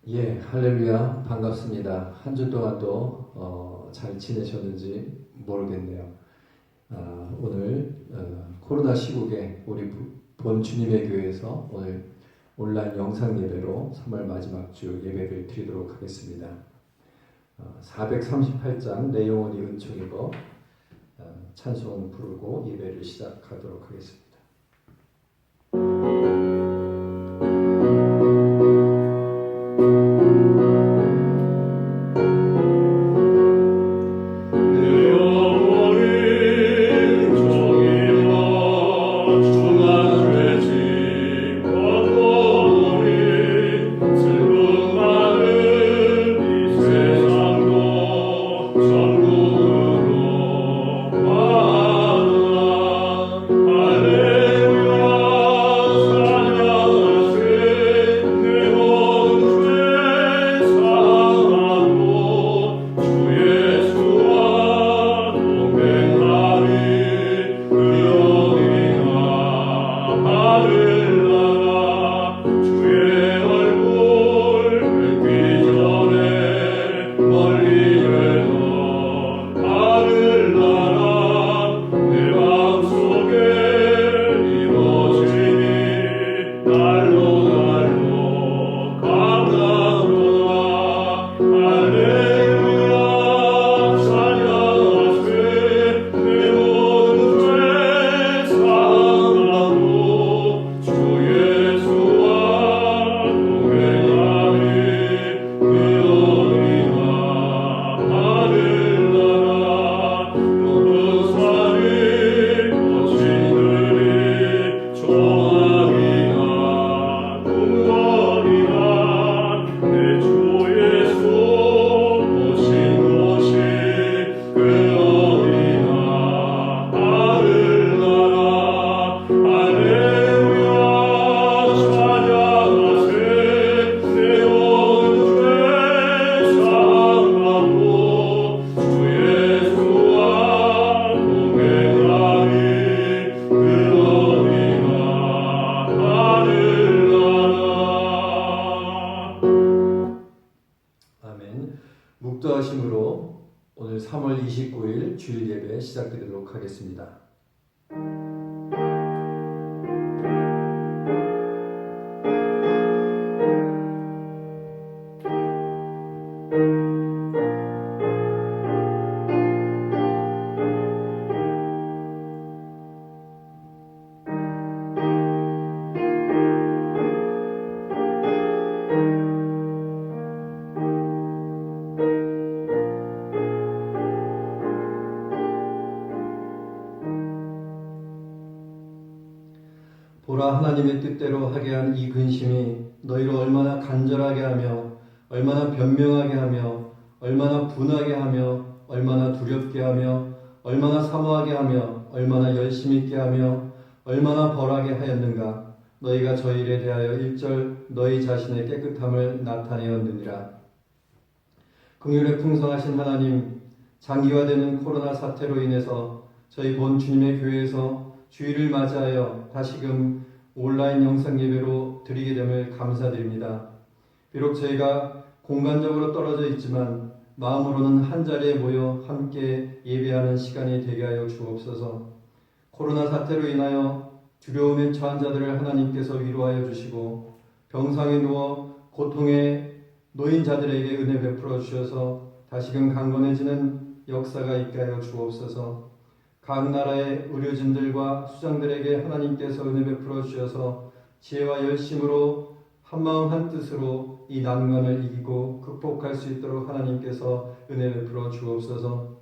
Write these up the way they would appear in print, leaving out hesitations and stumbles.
할렐루야, 반갑습니다. 한 주 동안도 잘 지내셨는지 모르겠네요. 오늘 코로나 시국에 우리 본 주님의 교회에서 오늘 온라인 영상 예배로 3월 마지막 주 예배를 드리도록 하겠습니다. 438장 내 영혼이 은총이고 찬송 부르고 예배를 시작하도록 하겠습니다. 묵도하심으로 오늘 3월 29일 주일 예배 시작드리도록 하겠습니다. 보라, 하나님의 뜻대로 하게 한 이 근심이 너희를 얼마나 간절하게 하며 얼마나 변명하게 하며 얼마나 분하게 하며 얼마나 두렵게 하며 얼마나 사모하게 하며 얼마나 열심히 있게 하며 얼마나 벌하게 하였는가. 너희가 저 일에 대하여 1절 너희 자신의 깨끗함을 나타내었느니라. 긍휼에 풍성하신 하나님, 장기화되는 코로나 사태로 인해서 저희 본 주님의 교회에서 주일을 맞이하여 다시금 온라인 영상 예배로 드리게 됨을 감사드립니다. 비록 저희가 공간적으로 떨어져 있지만 마음으로는 한자리에 모여 함께 예배하는 시간이 되게 하여 주옵소서. 코로나 사태로 인하여 두려움에 처한 자들을 하나님께서 위로하여 주시고 병상에 누워 고통에 놓인 자들에게 은혜 베풀어 주셔서 다시금 강건해지는 역사가 있게 하여 주옵소서. 각 나라의 의료진들과 수장들에게 하나님께서 은혜 베풀어 주셔서 지혜와 열심으로 한마음 한뜻으로 이 난관을 이기고 극복할 수 있도록 하나님께서 은혜 베풀어 주옵소서.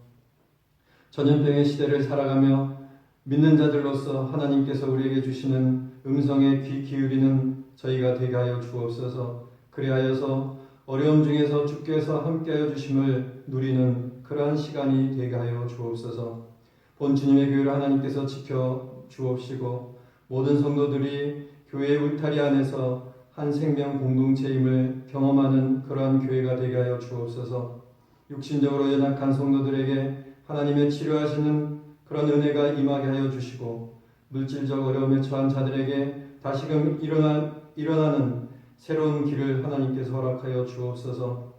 전염병의 시대를 살아가며 믿는 자들로서 하나님께서 우리에게 주시는 음성에 귀 기울이는 저희가 되게 하여 주옵소서. 그리하여서 어려움 중에서 주께서 함께하여 주심을 누리는 그러한 시간이 되게 하여 주옵소서. 본 주님의 교회를 하나님께서 지켜 주옵시고 모든 성도들이 교회의 울타리 안에서 한 생명 공동체임을 경험하는 그러한 교회가 되게 하여 주옵소서. 육신적으로 연약한 성도들에게 하나님의 치료하시는 그런 은혜가 임하게 하여 주시고 물질적 어려움에 처한 자들에게 다시금 일어나는 새로운 길을 하나님께서 허락하여 주옵소서.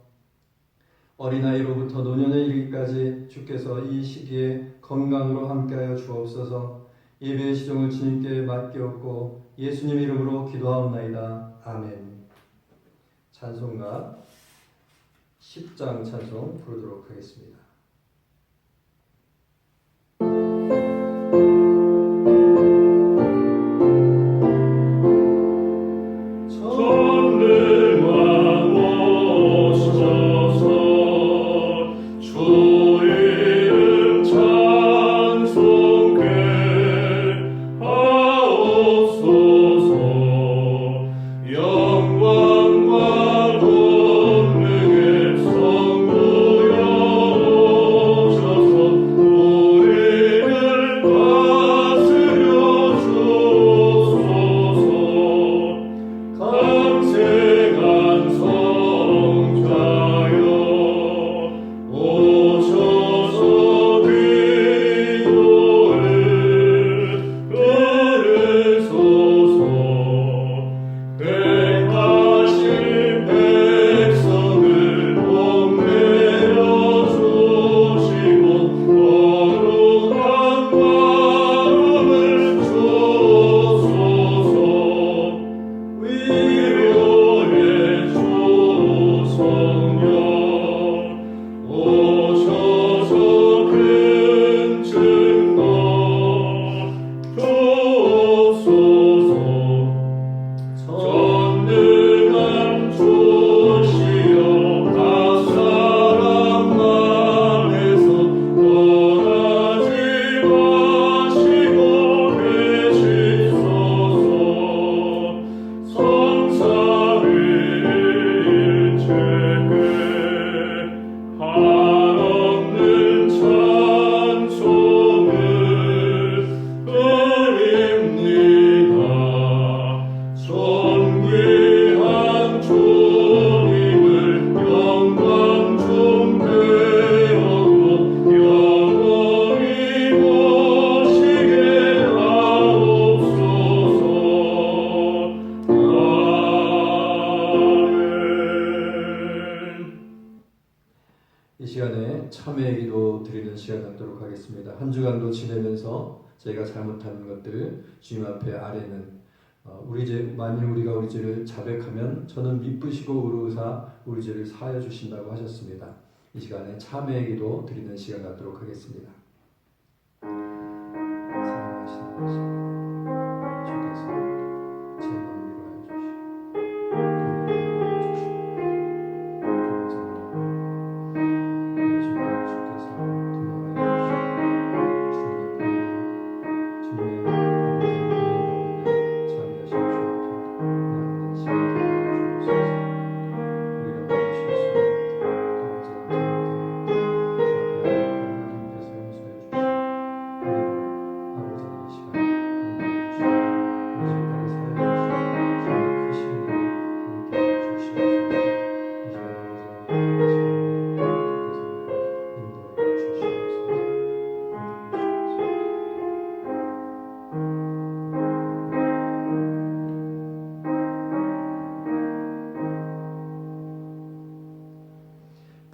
어린아이로부터 노년에 이르기까지 주께서 이 시기에 건강으로 함께하여 주옵소서. 예배의 시종을 주님께 맡기옵고 예수님 이름으로 기도하옵나이다. 아멘. 찬송가 10장 찬송 부르도록 하겠습니다. 이 시간에 참회의 기도 드리는 시간 갖도록 하겠습니다. 한 주간도 지내면서 저희가 잘못한 것들 주님 앞에 아뢰는 우리 죄, 만일 우리가 우리 죄를 자백하면 저는 미쁘시고 의로우사 우리 죄를 사하여 주신다고 하셨습니다. 이 시간에 참회의 기도 드리는 시간 갖도록 하겠습니다.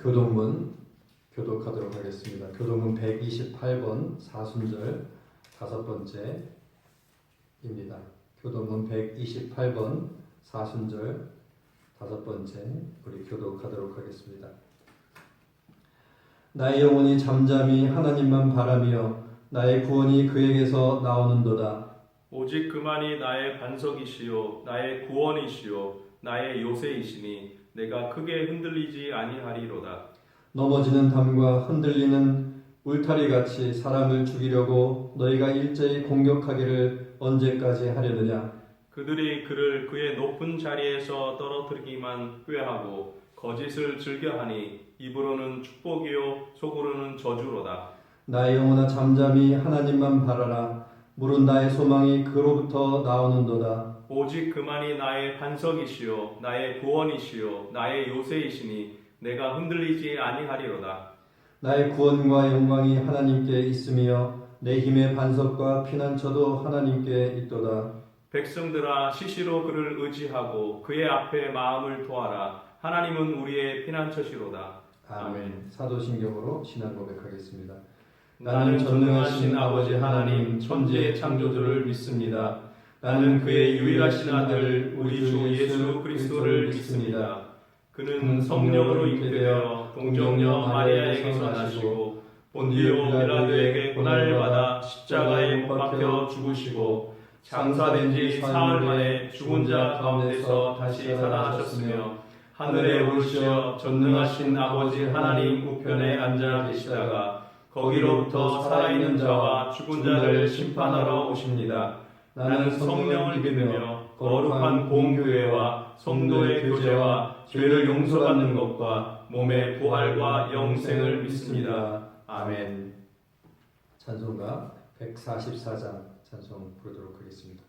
교동문 교독하도록 하겠습니다. 교동문 128번 사순절 5번째입니다. 교동문 128번 사순절 5번째 우리 교독하도록 하겠습니다. 나의 영혼이 잠잠히 하나님만 바라며 나의 구원이 그에게서 나오는도다. 오직 그만이 나의 반석이시요 나의 구원이시요 나의 요새이시니 내가 크게 흔들리지 아니하리로다. 넘어지는 담과 흔들리는 울타리같이 사람을 죽이려고 너희가 일제히 공격하기를 언제까지 하려느냐. 그들이 그를 그의 높은 자리에서 떨어뜨리기만 꾀하고 거짓을 즐겨하니 입으로는 축복이요 속으로는 저주로다. 나의 영혼아 잠잠히 하나님만 바라라. 물은 나의 소망이 그로부터 나오는도다. 오직 그만이 나의 반석이시요 나의 구원이시요 나의 요새이시니 내가 흔들리지 아니하리로다. 나의 구원과 영광이 하나님께 있으며 내 힘의 반석과 피난처도 하나님께 있도다. 백성들아 시시로 그를 의지하고 그의 앞에 마음을 토하라. 하나님은 우리의 피난처시로다. 아멘. 사도신경으로 신앙 고백하겠습니다. 나는 전능하신 아버지 하나님 천지의 창조주를 믿습니다. 나는 그의 유일하신 아들 우리 주 예수 그리스도를 믿습니다. 그는 성령으로 잉태되어 동정녀 마리아에게서 나시고 본디오 빌라도에게 고난을 받아 십자가에 못 박혀 죽으시고 장사된 지 사흘 만에 죽은 자 가운데서 다시 살아나셨으며 하늘에 오르시어 전능하신 아버지 하나님 우편에 앉아 계시다가 거기로부터 살아있는 자와 죽은 자를 심판하러 오십니다. 나는 성령을 믿으며 거룩한 공교회와 성도의 교제와 죄를 용서받는 것과 몸의 부활과 영생을 믿습니다. 아멘. 찬송가 144장 찬송 부르도록 하겠습니다.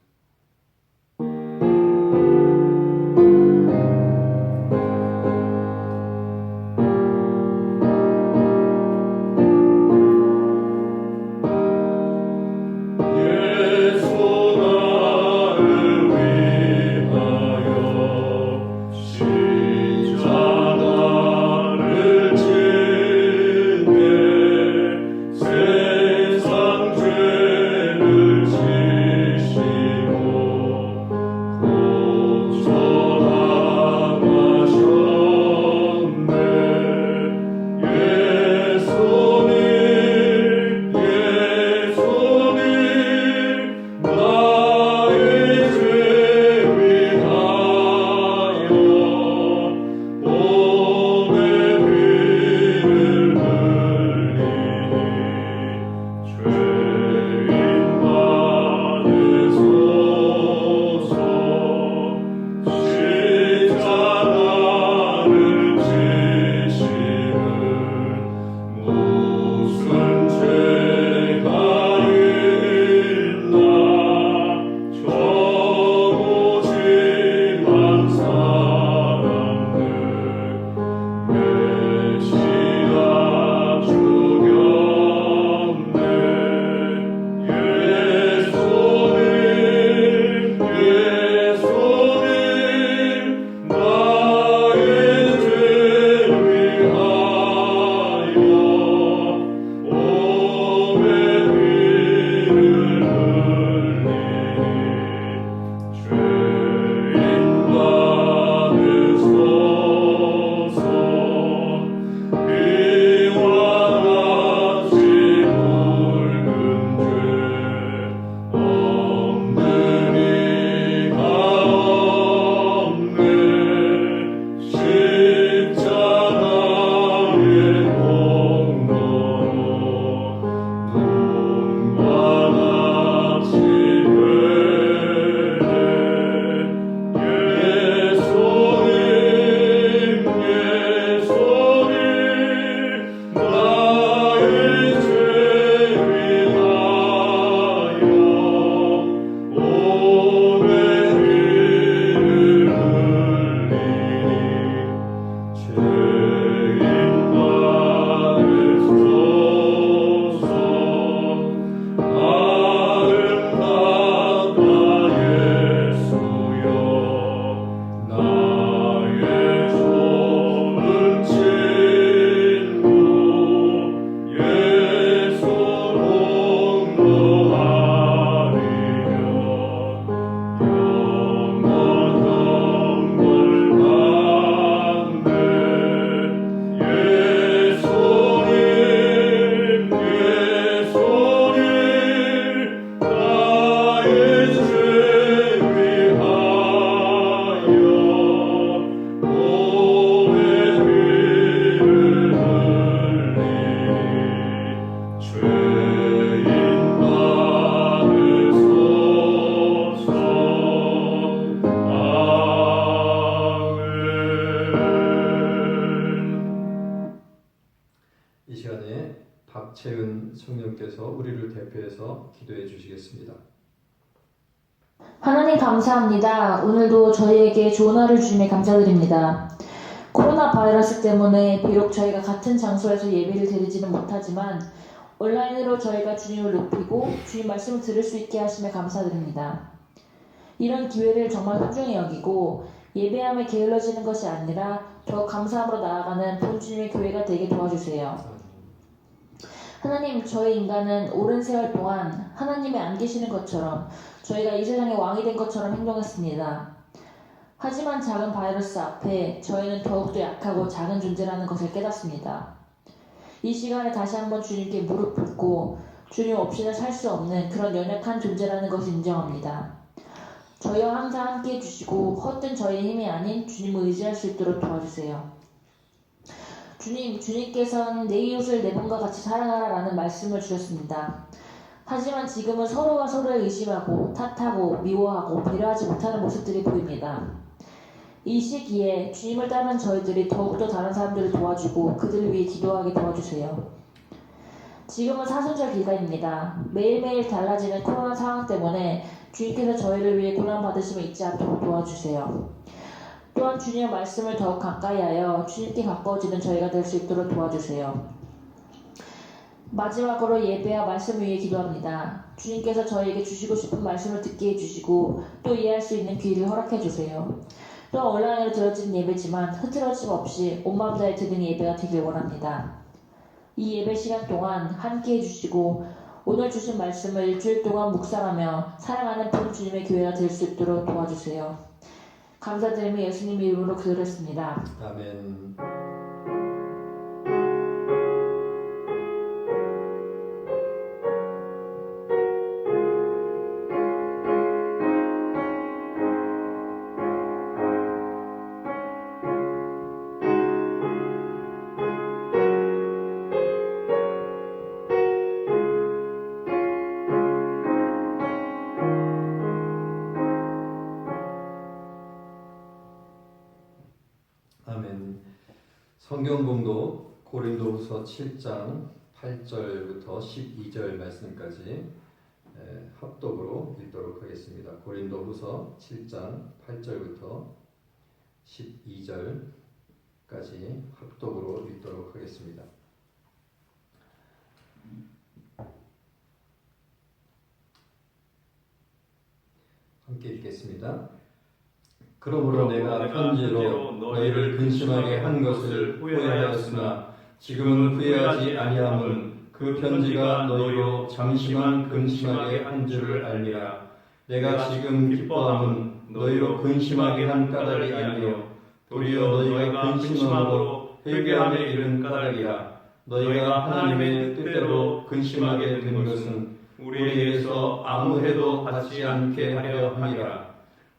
박채은 성령께서 우리를 대표해서 기도해 주시겠습니다. 하나님 감사합니다. 오늘도 저희에게 좋은 하루를 주심에 감사드립니다. 코로나 바이러스 때문에 비록 저희가 같은 장소에서 예배를 드리지는 못하지만 온라인으로 저희가 주님을 높이고 주님 말씀을 들을 수 있게 하심에 감사드립니다. 이런 기회를 정말 소중히 여기고 예배함에 게을러지는 것이 아니라 더 감사함으로 나아가는 본 주님의 교회가 되게 도와주세요. 하나님, 저희 인간은 오랜 세월 동안 하나님이 안 계시는 것처럼 저희가 이 세상의 왕이 된 것처럼 행동했습니다. 하지만 작은 바이러스 앞에 저희는 더욱더 약하고 작은 존재라는 것을 깨닫습니다. 이 시간에 다시 한번 주님께 무릎 꿇고 주님 없이는 살 수 없는 그런 연약한 존재라는 것을 인정합니다. 저희와 항상 함께 해주시고 헛된 저희의 힘이 아닌 주님을 의지할 수 있도록 도와주세요. 주님께서는 내 이웃을 내 몸과 같이 사랑하라라는 말씀을 주셨습니다. 하지만 지금은 서로가 서로를 의심하고 탓하고 미워하고 배려하지 못하는 모습들이 보입니다. 이 시기에 주님을 따르는 저희들이 더욱더 다른 사람들을 도와주고 그들을 위해 기도하게 도와주세요. 지금은 사순절 기간입니다. 매일매일 달라지는 코로나 상황 때문에 주님께서 저희를 위해 고난받으심을 잊지 않도록 도와주세요. 또한 주님의 말씀을 더욱 가까이 하여 주님께 가까워지는 저희가 될 수 있도록 도와주세요. 마지막으로 예배와 말씀 위에 기도합니다. 주님께서 저희에게 주시고 싶은 말씀을 듣게 해주시고 또 이해할 수 있는 귀를 허락해 주세요. 또한 온라인으로 들어지는 예배지만 흐트러짐 없이 온 마음 다해 드리는 예배가 되길 원합니다. 이 예배 시간 동안 함께 해주시고 오늘 주신 말씀을 일주일 동안 묵상하며 사랑하는 본 주님의 교회가 될 수 있도록 도와주세요. 감사드리며 예수님 이름으로 기도했습니다. 아멘. 아멘. 성경 공독 고린도후서 7장 8절부터 12절 말씀까지 합독으로 읽도록 하겠습니다. 고린도후서 7장 8절부터 12절까지 합독으로 읽도록 하겠습니다. 함께 읽겠습니다. 그러므로 내가 편지로 너희를 근심하게 한 것을 후회하였으나 지금은 후회하지 아니함은 그 편지가 너희로 잠시만 근심하게 한 줄을 알미라. 내가 지금 기뻐함은 너희로 근심하게 한 까닭이 아니요 도리어 너희가 근심함으로 회개함에 이른 까닭이라. 너희가 하나님의 뜻대로 근심하게 된 것은 우리에게서 아무 해도 받지 않게 하려 함이라.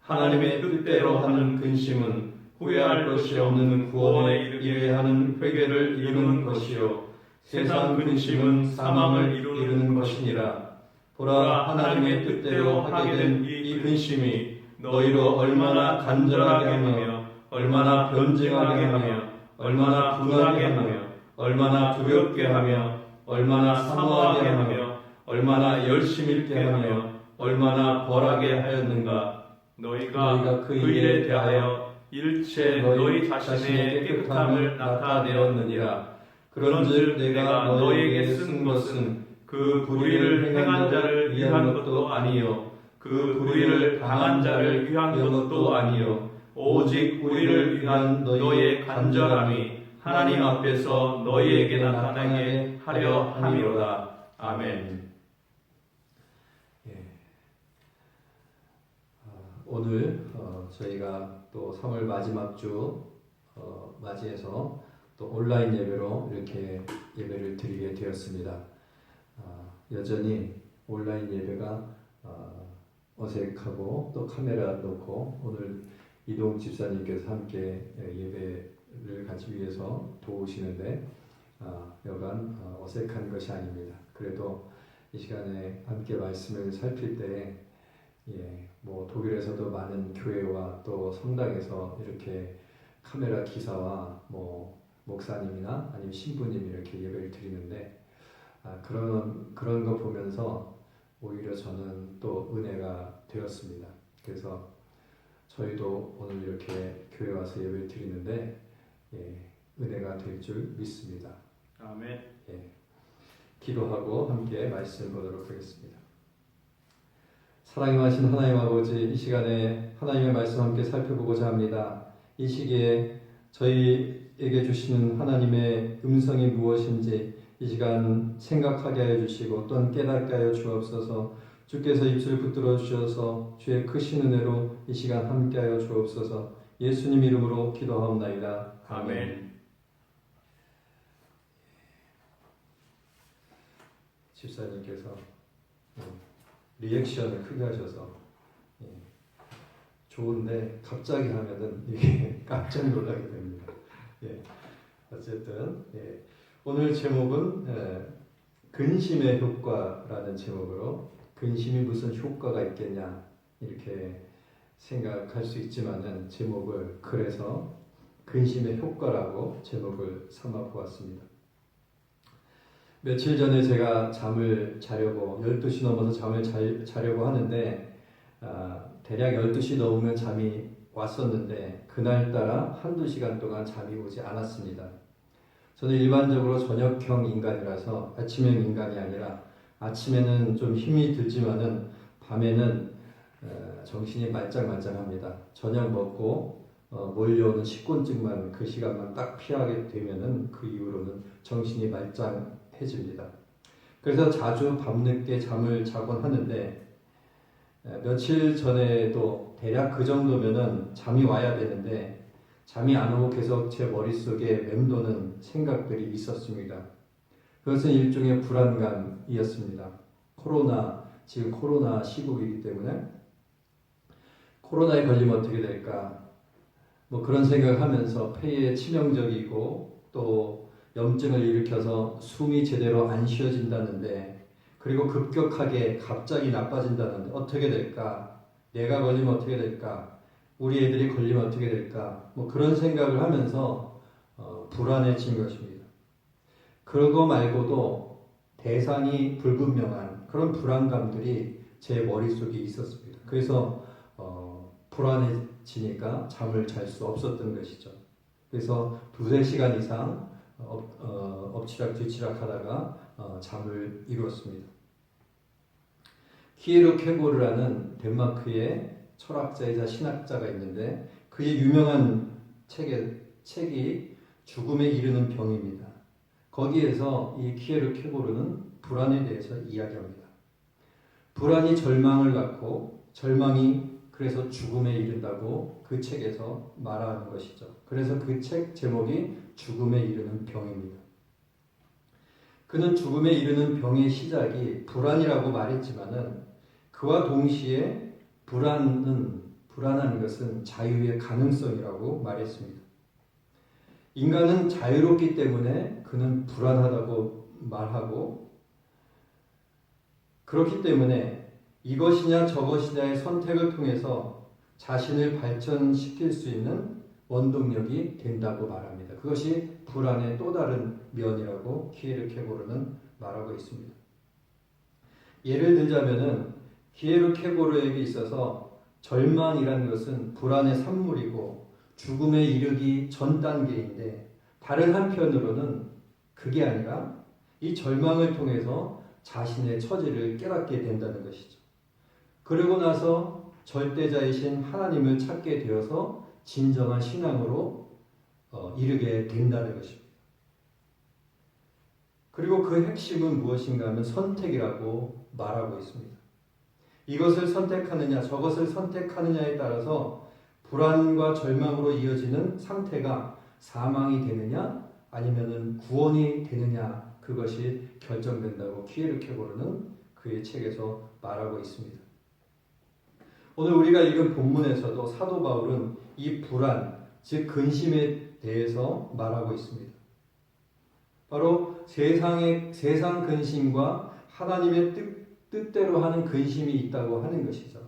하나님의 뜻대로 하는 근심은 후회할 것이 없는 구원에 이르게 하는 회개를 이루는 것이요 세상 근심은 사망을 이루는 것이니라. 보라, 하나님의 뜻대로 하게 된 이 근심이 너희로 얼마나 간절하게 하며 얼마나 변증하게 하며 얼마나 분하게 하며 얼마나 두렵게 하며 얼마나 사모하게 하며 얼마나 열심 있게 하며 얼마나 벌하게 하였는가. 너희가 그 일에 대하여 일체 너희 자신의 깨끗함을 나타내었느니라. 그런즉 내가 너희에게 쓴 것은 그 불의를 행한 자를 위한 것도 아니요 그 불의를 당한 자를 위한 것도 아니요 오직 우리를 위한 너희의 간절함이 하나님 앞에서 너희에게 나타나게 하려 함이로다. 아멘. 오늘 저희가 또 3월 마지막 주 맞이해서 또 온라인 예배로 이렇게 예배를 드리게 되었습니다. 여전히 온라인 예배가 어색하고 또 카메라 놓고 오늘 이동 집사님께서 함께 예배를 같이 위해서 도우시는데 여간 어색한 것이 아닙니다. 그래도 이 시간에 함께 말씀을 살필 때 뭐 독일에서도 많은 교회와 또 성당에서 이렇게 카메라 기사와 뭐 목사님이나 아니면 신부님이 이렇게 예배를 드리는데 그런 거 보면서 오히려 저는 또 은혜가 되었습니다. 그래서 저희도 오늘 이렇게 교회 와서 예배를 드리는데 은혜가 될 줄 믿습니다. 아멘. 기도하고 함께 말씀 보도록 하겠습니다. 사랑이 많으신 하나님 아버지, 이 시간에 하나님의 말씀 함께 살펴보고자 합니다. 이 시기에 저희에게 주시는 하나님의 음성이 무엇인지 이 시간 생각하게 하여 주시고 또한 깨닫게 하여 주옵소서. 주께서 입술을 붙들어 주셔서 주의 크신 은혜로 이 시간 함께 하여 주옵소서. 예수님 이름으로 기도하옵나이다. 아멘. 집사님께서 리액션을 크게 하셔서 좋은데 갑자기 하면은 이게 깜짝 놀라게 됩니다. 어쨌든 오늘 제목은 근심의 효과라는 제목으로 근심이 무슨 효과가 있겠냐 이렇게 생각할 수 있지만은 제목을 그래서 근심의 효과라고 제목을 삼아 보았습니다. 며칠 전에 제가 잠을 자려고 12시 넘어서 잠을 자려고 하는데 대략 12시 넘으면 잠이 왔었는데 그날따라 한두 시간 동안 잠이 오지 않았습니다. 저는 일반적으로 저녁형 인간이라서 아침형 인간이 아니라 아침에는 좀 힘이 들지만은 밤에는 정신이 말짱말짱합니다. 저녁 먹고 몰려오는 식곤증만 그 시간만 딱 피하게 되면은 그 이후로는 정신이 말짱해집니다. 그래서 자주 밤늦게 잠을 자곤 하는데 며칠 전에도 대략 그 정도면은 잠이 와야 되는데 잠이 안 오고 계속 제 머릿속에 맴도는 생각들이 있었습니다. 그것은 일종의 불안감이었습니다. 지금 코로나 시국이기 때문에 코로나에 걸리면 어떻게 될까? 뭐 그런 생각을 하면서 폐에 치명적이고 또 염증을 일으켜서 숨이 제대로 안 쉬어진다는데 그리고 급격하게 갑자기 나빠진다는데 어떻게 될까? 내가 걸리면 어떻게 될까? 우리 애들이 걸리면 어떻게 될까? 뭐 그런 생각을 하면서 불안해진 것입니다. 그거 말고도 대상이 불분명한 그런 불안감들이 제 머릿속에 있었습니다. 그래서 불안해지니까 잠을 잘 수 없었던 것이죠. 그래서 2-3시간 이상 엎치락 뒤치락 하다가 잠을 이루었습니다. 키에르 케고르라는 덴마크의 철학자이자 신학자가 있는데 그의 유명한 책이 죽음에 이르는 병입니다. 거기에서 이 키에르 케고르는 불안에 대해서 이야기합니다. 불안이 절망을 갖고 절망이 그래서 죽음에 이른다고 그 책에서 말하는 것이죠. 그래서 그 책 제목이 죽음에 이르는 병입니다. 그는 죽음에 이르는 병의 시작이 불안이라고 말했지만은 그와 동시에 불안한 것은 자유의 가능성이라고 말했습니다. 인간은 자유롭기 때문에 그는 불안하다고 말하고 그렇기 때문에 이것이냐 저것이냐의 선택을 통해서 자신을 발전시킬 수 있는 원동력이 된다고 말합니다. 그것이 불안의 또 다른 면이라고 키에르 케고르는 말하고 있습니다. 예를 들자면은 키에르 케고르에게 있어서 절망이라는 것은 불안의 산물이고 죽음에 이르기 전 단계인데 다른 한편으로는 그게 아니라 이 절망을 통해서 자신의 처지를 깨닫게 된다는 것이죠. 그러고 나서 절대자이신 하나님을 찾게 되어서 진정한 신앙으로 이르게 된다는 것입니다. 그리고 그 핵심은 무엇인가 하면 선택이라고 말하고 있습니다. 이것을 선택하느냐 저것을 선택하느냐에 따라서 불안과 절망으로 이어지는 상태가 사망이 되느냐 아니면은 구원이 되느냐 그것이 결정된다고 키에르 케고르는 그의 책에서 말하고 있습니다. 오늘 우리가 읽은 본문에서도 사도 바울은 이 불안, 즉 근심에 대해서 말하고 있습니다. 바로 세상 근심과 하나님의 뜻대로 하는 근심이 있다고 하는 것이죠.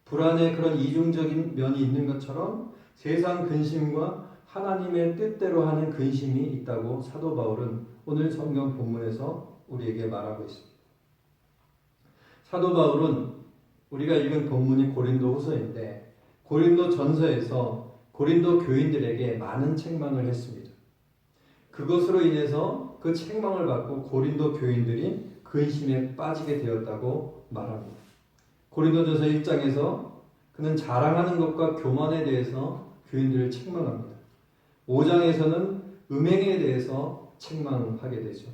불안의 그런 이중적인 면이 있는 것처럼 세상 근심과 하나님의 뜻대로 하는 근심이 있다고 사도 바울은 오늘 성경 본문에서 우리에게 말하고 있습니다. 사도 바울은 우리가 읽은 본문이 고린도 후서인데 고린도 전서에서 고린도 교인들에게 많은 책망을 했습니다. 그것으로 인해서 그 책망을 받고 고린도 교인들이 근심에 빠지게 되었다고 말합니다. 고린도전서 1장에서 그는 자랑하는 것과 교만에 대해서 교인들을 책망합니다. 5장에서는 음행에 대해서 책망하게 되죠.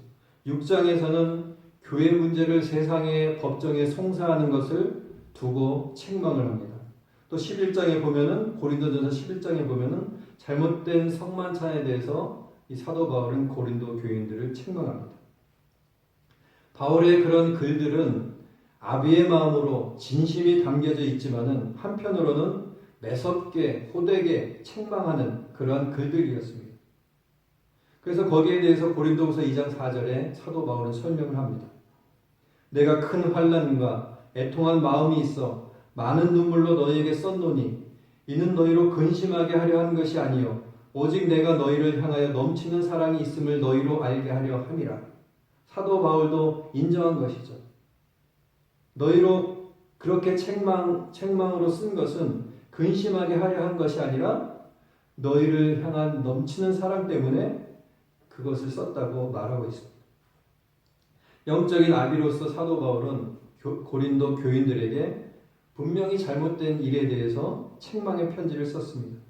6장에서는 교회 문제를 세상의 법정에 송사하는 것을 두고 책망을 합니다. 또 11장에 보면은 고린도전서 11장에 보면은 잘못된 성만찬에 대해서 이 사도 바울은 고린도 교인들을 책망합니다. 바울의 그런 글들은 아비의 마음으로 진심이 담겨져 있지만은 한편으로는 매섭게 호되게 책망하는 그러한 글들이었습니다. 그래서 거기에 대해서 고린도후서 2장 4절에 사도 바울은 설명을 합니다. 내가 큰 환난과 애통한 마음이 있어 많은 눈물로 너희에게 썼노니 이는 너희로 근심하게 하려 한 것이 아니요 오직 내가 너희를 향하여 넘치는 사랑이 있음을 너희로 알게 하려 함이라. 사도 바울도 인정한 것이죠. 너희로 그렇게 책망으로 쓴 것은 근심하게 하려 한 것이 아니라 너희를 향한 넘치는 사랑 때문에 그것을 썼다고 말하고 있습니다. 영적인 아비로서 사도 바울은 고린도 교인들에게 분명히 잘못된 일에 대해서 책망의 편지를 썼습니다.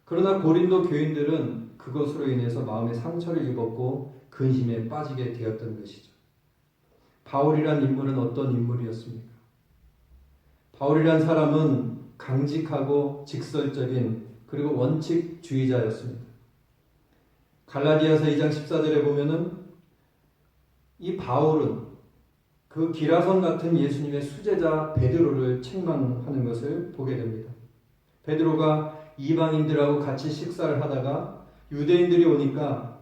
그러나 고린도 교인들은 그것으로 인해서 마음의 상처를 입었고 근심에 빠지게 되었던 것이죠. 바울이란 인물은 어떤 인물이었습니까? 바울이란 사람은 강직하고 직설적인 그리고 원칙주의자였습니다. 갈라디아서 2장 14절에 보면은 이 바울은 그 기라성 같은 예수님의 수제자 베드로를 책망하는 것을 보게 됩니다. 베드로가 이방인들하고 같이 식사를 하다가 유대인들이 오니까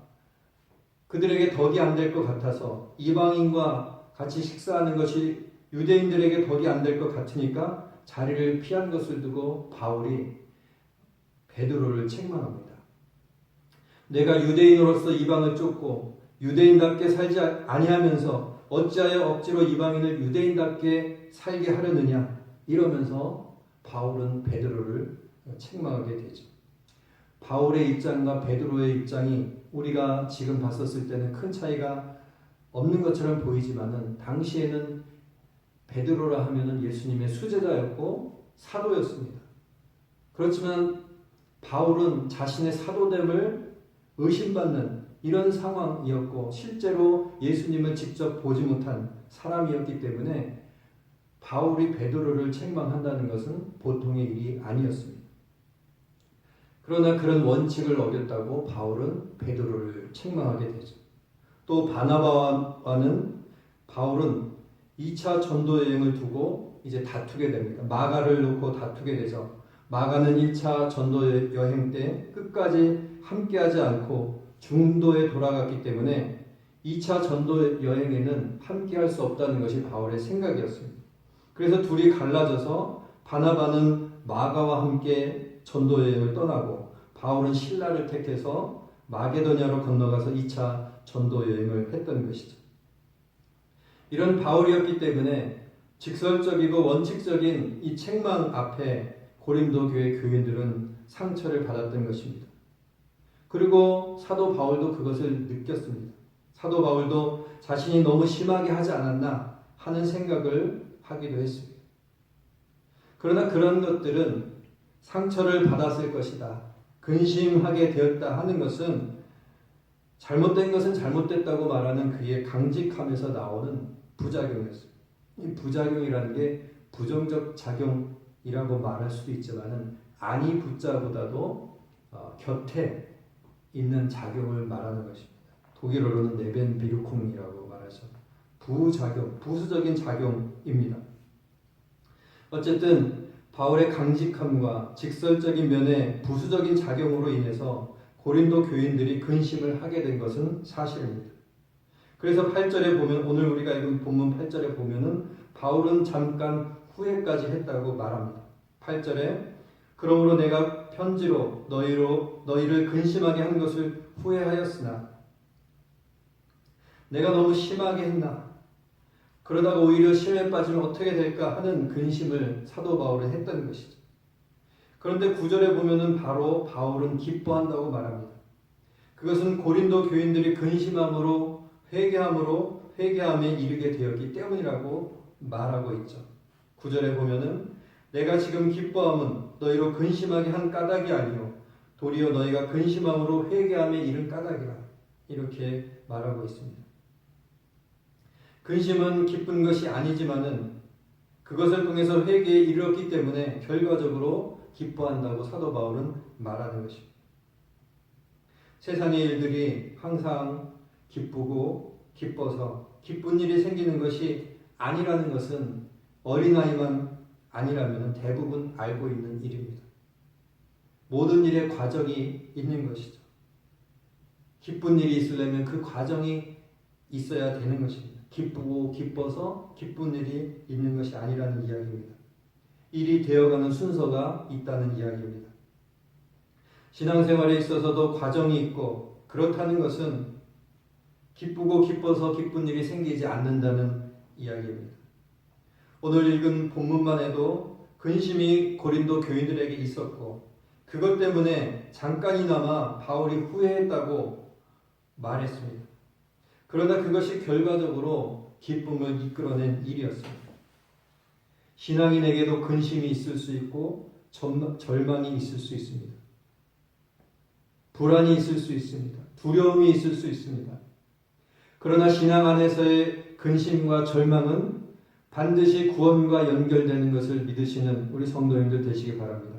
그들에게 덕이 안 될 것 같아서 이방인과 같이 식사하는 것이 유대인들에게 덕이 안 될 것 같으니까 자리를 피한 것을 두고 바울이 베드로를 책망합니다. 내가 유대인으로서 이방을 쫓고 유대인답게 살지 아니하면서 어찌하여 억지로 이방인을 유대인답게 살게 하려느냐 이러면서 바울은 베드로를 책망하게 되죠. 바울의 입장과 베드로의 입장이 우리가 지금 봤었을 때는 큰 차이가 없는 것처럼 보이지만은 당시에는 베드로라 하면은 예수님의 수제자였고 사도였습니다. 그렇지만 바울은 자신의 사도됨을 의심받는 이런 상황이었고 실제로 예수님을 직접 보지 못한 사람이었기 때문에 바울이 베드로를 책망한다는 것은 보통의 일이 아니었습니다. 그러나 그런 원칙을 어겼다고 바울은 베드로를 책망하게 되죠. 또 바나바와는 바울은 2차 전도 여행을 두고 이제 다투게 됩니다. 마가를 놓고 다투게 되죠. 마가는 1차 전도 여행 때 끝까지 함께하지 않고 중도에 돌아갔기 때문에 2차 전도 여행에는 함께할 수 없다는 것이 바울의 생각이었습니다. 그래서 둘이 갈라져서 바나바는 마가와 함께 전도 여행을 떠나고 바울은 신라를 택해서 마게도냐로 건너가서 2차 전도 여행을 했던 것이죠. 이런 바울이었기 때문에 직설적이고 원칙적인 이 책망 앞에 고린도 교회 교인들은 상처를 받았던 것입니다. 그리고 사도 바울도 그것을 느꼈습니다. 사도 바울도 자신이 너무 심하게 하지 않았나 하는 생각을 하기도 했습니다. 그러나 그런 것들은 상처를 받았을 것이다, 근심하게 되었다 하는 것은 잘못된 것은 잘못됐다고 말하는 그의 강직함에서 나오는 부작용이었습니다. 이 부작용이라는 게 부정적 작용이라고 말할 수도 있지만은 아니 부자보다도 곁에 있는 작용을 말하는 것입니다. 독일어로는 네벤비르쿵이라고 말하죠. 부작용, 부수적인 작용입니다. 어쨌든 바울의 강직함과 직설적인 면의 부수적인 작용으로 인해서 고린도 교인들이 근심을 하게 된 것은 사실입니다. 그래서 8절에 보면 오늘 우리가 읽은 본문 8절에 보면은 바울은 잠깐 후회까지 했다고 말합니다. 8절에 그러므로 내가 편지로 너희를 근심하게 한 것을 후회하였으나 내가 너무 심하게 했나? 그러다가 오히려 심에 빠지면 어떻게 될까 하는 근심을 사도 바울은 했던 것이죠. 그런데 9절에 보면은 바로 바울은 기뻐한다고 말합니다. 그것은 고린도 교인들이 근심함으로 회개함에 이르게 되었기 때문이라고 말하고 있죠. 9절에 보면은 내가 지금 기뻐함은 너희로 근심하게 한 까닭이 아니요 도리어 너희가 근심함으로 회개함에 이른 까닭이라 이렇게 말하고 있습니다. 근심은 기쁜 것이 아니지만은 그것을 통해서 회개에 이르렀기 때문에 결과적으로 기뻐한다고 사도 바울은 말하는 것입니다. 세상의 일들이 항상 기쁘고 기뻐서 기쁜 일이 생기는 것이 아니라는 것은 어린아이만 아니라면 대부분 알고 있는 일입니다. 모든 일에 과정이 있는 것이죠. 기쁜 일이 있으려면 그 과정이 있어야 되는 것입니다. 기쁘고 기뻐서 기쁜 일이 있는 것이 아니라는 이야기입니다. 일이 되어가는 순서가 있다는 이야기입니다. 신앙생활에 있어서도 과정이 있고 그렇다는 것은 기쁘고 기뻐서 기쁜 일이 생기지 않는다는 이야기입니다. 오늘 읽은 본문만 해도 근심이 고린도 교인들에게 있었고 그것 때문에 잠깐이나마 바울이 후회했다고 말했습니다. 그러나 그것이 결과적으로 기쁨을 이끌어낸 일이었습니다. 신앙인에게도 근심이 있을 수 있고 절망이 있을 수 있습니다. 불안이 있을 수 있습니다. 두려움이 있을 수 있습니다. 그러나 신앙 안에서의 근심과 절망은 반드시 구원과 연결되는 것을 믿으시는 우리 성도님들 되시기 바랍니다.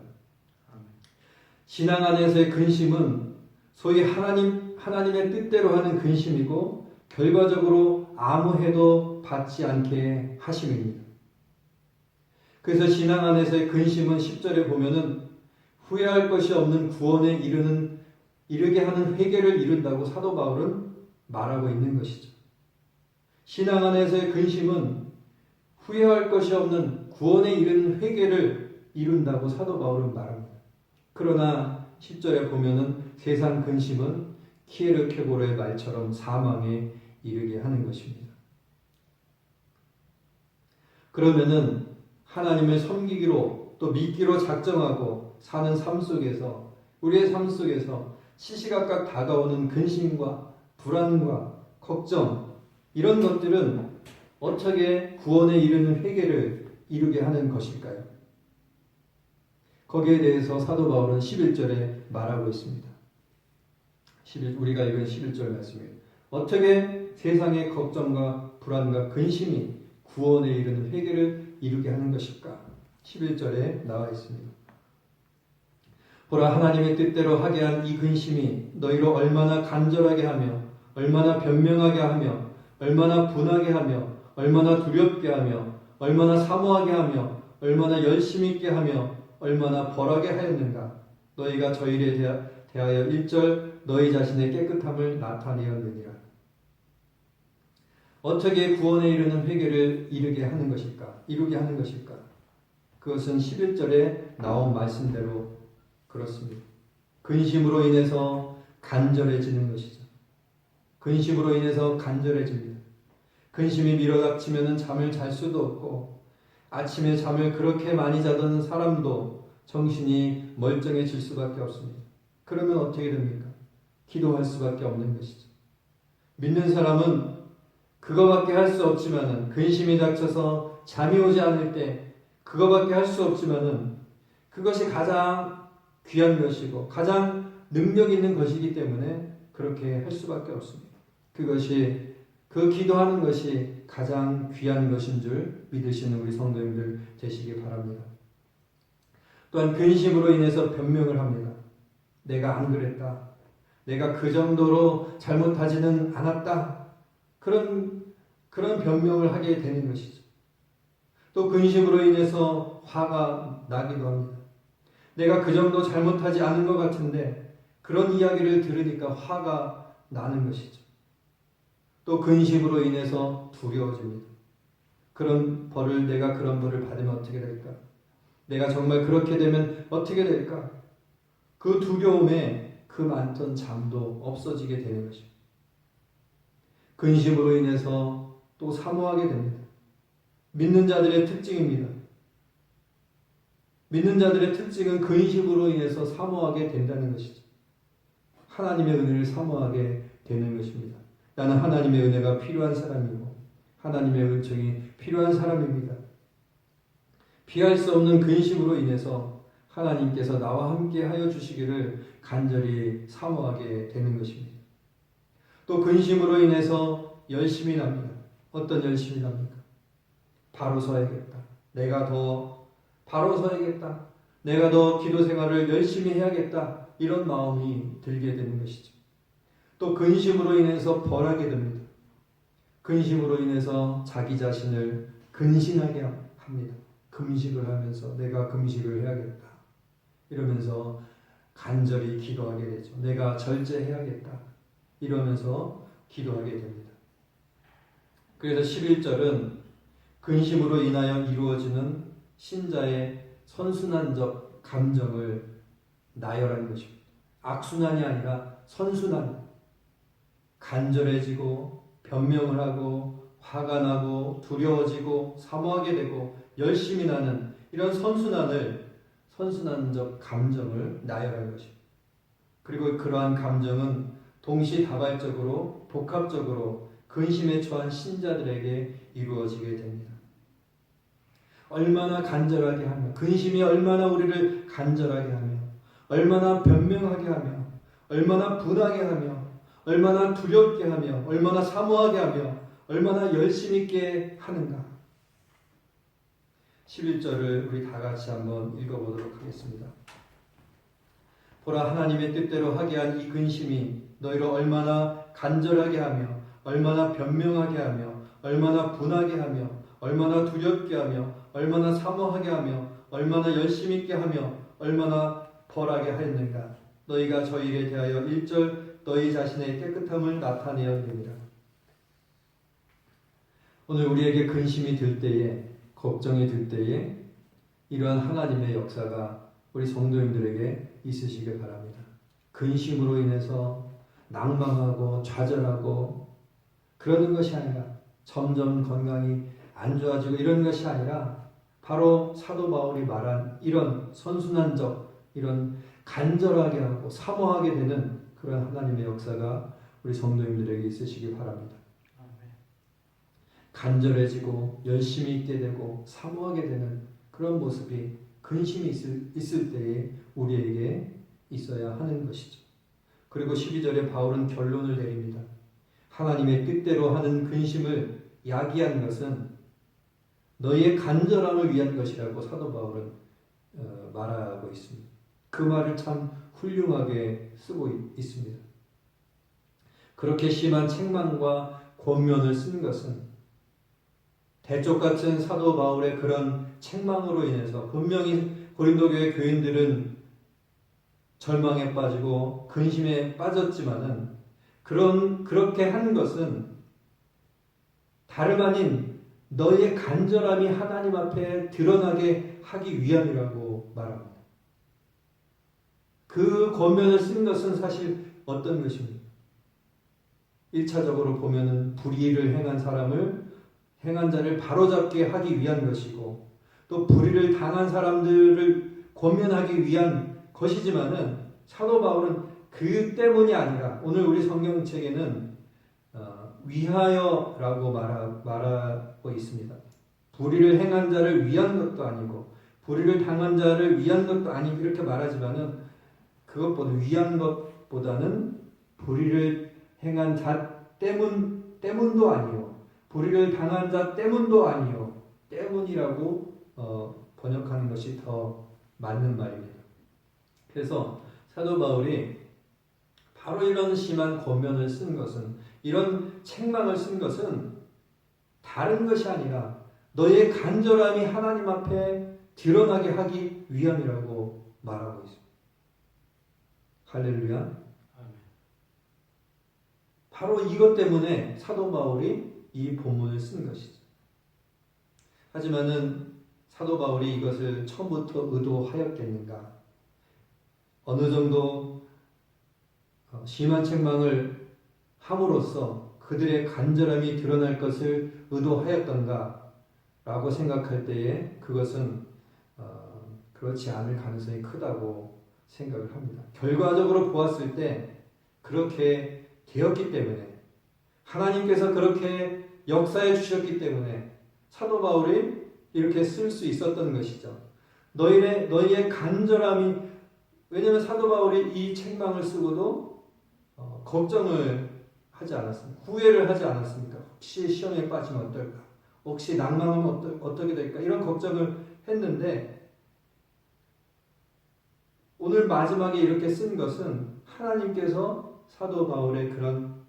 신앙 안에서의 근심은 소위 하나님의 뜻대로 하는 근심이고 결과적으로 아무 해도 받지 않게 하심입니다. 그래서 신앙 안에서의 근심은 10절에 보면은 후회할 것이 없는 구원에 이르게 하는 회개를 이룬다고 사도 바울은 말하고 있는 것이죠. 신앙 안에서의 근심은 후회할 것이 없는 구원에 이르는 회개를 이룬다고 사도 바울은 말합니다. 그러나 10절에 보면은 세상 근심은 키에르케고르의 말처럼 사망에 이르게 하는 것입니다. 그러면은 하나님을 섬기기로 또 믿기로 작정하고 사는 삶 속에서 우리의 삶 속에서 시시각각 다가오는 근심과 불안과 걱정 이런 것들은 어떻게 구원에 이르는 회개를 이루게 하는 것일까요? 거기에 대해서 사도 바울은 11절에 말하고 있습니다. 우리가 읽은 11절 말씀이에요. 어떻게 세상의 걱정과 불안과 근심이 구원에 이르는 회개를 이루게 하는 것일까? 11절에 나와 있습니다. 보라 하나님의 뜻대로 하게 한 이 근심이 너희로 얼마나 간절하게 하며 얼마나 변명하게 하며 얼마나 분하게 하며 얼마나 두렵게 하며 얼마나 사모하게 하며 얼마나 열심히 있게 하며 얼마나 벌하게 하였는가. 너희가 저 일에 대하여 1절 너희 자신의 깨끗함을 나타내었느니라. 어떻게 구원에 이르는 회개를 이루게 하는 것일까? 그것은 11절에 나온 말씀대로 그렇습니다. 근심으로 인해서 간절해지는 것이죠. 근심으로 인해서 간절해집니다. 근심이 밀어닥치면 잠을 잘 수도 없고 아침에 잠을 그렇게 많이 자던 사람도 정신이 멀쩡해질 수밖에 없습니다. 그러면 어떻게 됩니까? 기도할 수밖에 없는 것이죠. 믿는 사람은 그거밖에 할 수 없지만은 근심이 닥쳐서 잠이 오지 않을 때 그거밖에 할 수 없지만은 그것이 가장 귀한 것이고 가장 능력 있는 것이기 때문에 그렇게 할 수밖에 없습니다. 그 기도하는 것이 가장 귀한 것인 줄 믿으시는 우리 성도님들 되시기 바랍니다. 또한 근심으로 인해서 변명을 합니다. 내가 안 그랬다. 내가 그 정도로 잘못하지는 않았다. 그런 변명을 하게 되는 것이죠. 또 근심으로 인해서 화가 나기도 합니다. 내가 그 정도 잘못하지 않은 것 같은데 그런 이야기를 들으니까 화가 나는 것이죠. 또 근심으로 인해서 두려워집니다. 내가 그런 벌을 받으면 어떻게 될까? 내가 정말 그렇게 되면 어떻게 될까? 그 두려움에 그 많던 잠도 없어지게 되는 것입니다. 근심으로 인해서 또 사모하게 됩니다. 믿는 자들의 특징입니다. 믿는 자들의 특징은 근심으로 인해서 사모하게 된다는 것이죠. 하나님의 은혜를 사모하게 되는 것입니다. 나는 하나님의 은혜가 필요한 사람이고 하나님의 은총이 필요한 사람입니다. 피할 수 없는 근심으로 인해서 하나님께서 나와 함께 하여 주시기를 간절히 사모하게 되는 것입니다. 또 근심으로 인해서 열심이 납니다. 어떤 열심이 납니까? 바로 서야겠다. 내가 더 바로 서야겠다. 내가 더 기도 생활을 열심히 해야겠다. 이런 마음이 들게 되는 것이죠. 또 근심으로 인해서 벌하게 됩니다. 근심으로 인해서 자기 자신을 근신하게 합니다. 금식을 하면서 내가 금식을 해야겠다. 이러면서 간절히 기도하게 되죠. 내가 절제해야겠다. 이러면서 기도하게 됩니다. 그래서 11절은 근심으로 인하여 이루어지는 신자의 선순환적 감정을 나열하는 것입니다. 악순환이 아니라 선순환. 간절해지고 변명을 하고 화가 나고 두려워지고 사모하게 되고 열심히 나는 이런 선순환적 감정을 나열하는 것입니다. 그리고 그러한 감정은 동시다발적으로 복합적으로 근심에 처한 신자들에게 이루어지게 됩니다. 얼마나 간절하게 하며 근심이 얼마나 우리를 간절하게 하며 얼마나 변명하게 하며 얼마나 분하게 하며 얼마나 두렵게 하며 얼마나 사모하게 하며 얼마나 열심 있게 하는가. 11절을 우리 다 같이 한번 읽어보도록 하겠습니다. 보라, 하나님의 뜻대로 하게 한 이 근심이 너희를 얼마나 간절하게 하며 얼마나 변명하게 하며 얼마나 분하게 하며 얼마나 두렵게 하며 얼마나 사모하게 하며 얼마나 열심 있게 하며 얼마나 벌하게 하였는가. 너희가 저 일에 대하여 1절 너희 자신의 깨끗함을 나타내야 됩니다. 오늘 우리에게 근심이 들 때에 걱정이 들 때에 이러한 하나님의 역사가 우리 성도님들에게 있으시길 바랍니다. 근심으로 인해서 낭망하고 좌절하고 그러는 것이 아니라 점점 건강이 안 좋아지고 이런 것이 아니라 바로 사도 바울이 말한 이런 선순환적 이런 간절하게 하고 사모하게 되는 그런 하나님의 역사가 우리 성도님들에게 있으시기 바랍니다. 간절해지고 열심히 있게 되고 사모하게 되는 그런 모습이 근심이 있을 때에 우리에게 있어야 하는 것이죠. 그리고 12절에 바울은 결론을 내립니다. 하나님의 뜻대로 하는 근심을 야기한 것은 너희의 간절함을 위한 것이라고 사도 바울은 말하고 있습니다. 그 말을 참 훌륭하게 쓰고 있습니다. 그렇게 심한 책망과 권면을 쓴 것은 대쪽 같은 사도 바울의 그런 책망으로 인해서 분명히 고린도 교회 교인들은 절망에 빠지고 근심에 빠졌지만은 그렇게 한 것은 다름 아닌 너희의 간절함이 하나님 앞에 드러나게 하기 위함이라고 말합니다. 그 권면을 쓴 것은 사실 어떤 것입니까? 1차적으로 보면은 불의를 행한 자를 바로잡게 하기 위한 것이고 또 불의를 당한 사람들을 권면하기 위한 것이지만은 사도 바울은 그 때문이 아니라 오늘 우리 성경책에는 위하여라고 말하고 있습니다. 불의를 행한 자를 위한 것도 아니고 불의를 당한 자를 위한 것도 아니고 이렇게 말하지만은 그것보다 위한 것보다는 불의를 행한 자 때문도 아니요 불의를 당한 자 때문도 아니요 때문이라고 번역하는 것이 더 맞는 말입니다. 그래서 사도 바울이 바로 이런 심한 권면을 쓴 것은 이런 책망을 쓴 것은 다른 것이 아니라 너의 간절함이 하나님 앞에 드러나게 하기 위함이라고 말하고 있습니다. 할렐루야. 바로 이것 때문에 사도 바울이 이 본문을 쓴 것이죠. 하지만은 사도 바울이 이것을 처음부터 의도하였겠는가? 어느 정도 심한 책망을 함으로써 그들의 간절함이 드러날 것을 의도하였던가? 라고 생각할 때에 그것은 그렇지 않을 가능성이 크다고 생각을 합니다. 결과적으로 보았을 때 그렇게 되었기 때문에 하나님께서 그렇게 역사해 주셨기 때문에 사도 바울이 이렇게 쓸 수 있었던 것이죠. 너희의 간절함이, 왜냐하면 사도 바울이 이 책망을 쓰고도 걱정을 하지 않았습니다. 후회를 하지 않았습니까? 혹시 시험에 빠지면 어떨까? 혹시 낭망하면 어떻게 될까? 이런 걱정을 했는데 오늘 마지막에 이렇게 쓴 것은 하나님께서 사도 바울의 그런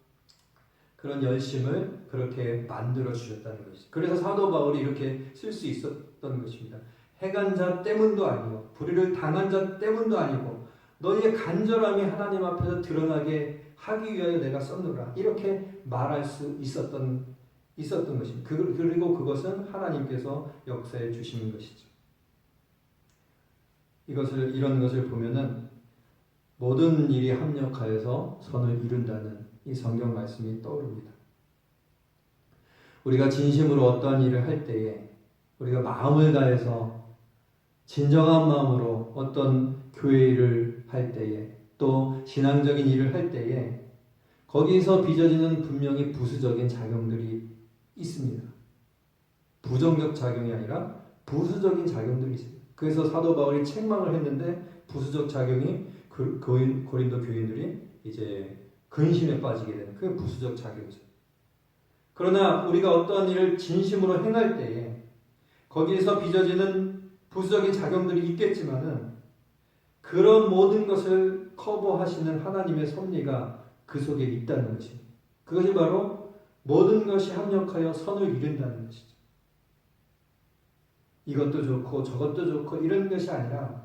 열심을 그렇게 만들어 주셨다는 것이죠. 그래서 사도 바울이 이렇게 쓸 수 있었던 것입니다. 해간 자 때문도 아니고 불의를 당한 자 때문도 아니고 너희의 간절함이 하나님 앞에서 드러나게 하기 위하여 내가 썼노라. 이렇게 말할 수 있었던 것입니다. 그리고 그것은 하나님께서 역사해 주시는 것이죠. 이런 것을 보면은 모든 일이 합력하여서 선을 이룬다는 이 성경 말씀이 떠오릅니다. 우리가 진심으로 어떠한 일을 할 때에 우리가 마음을 다해서 진정한 마음으로 어떤 교회 일을 할 때에 또 신앙적인 일을 할 때에 거기서 빚어지는 분명히 부수적인 작용들이 있습니다. 부정적 작용이 아니라 부수적인 작용들이 있습니다. 그래서 사도 바울이 책망을 했는데 부수적 작용이 고린도 교인들이 이제 근심에 빠지게 되는 그 부수적 작용이죠. 그러나 우리가 어떠한 일을 진심으로 행할 때에 거기에서 빚어지는 부수적인 작용들이 있겠지만은 그런 모든 것을 커버하시는 하나님의 섭리가 그 속에 있다는 것입니다. 그것이 바로 모든 것이 합력하여 선을 이룬다는 것이죠. 이것도 좋고 저것도 좋고 이런 것이 아니라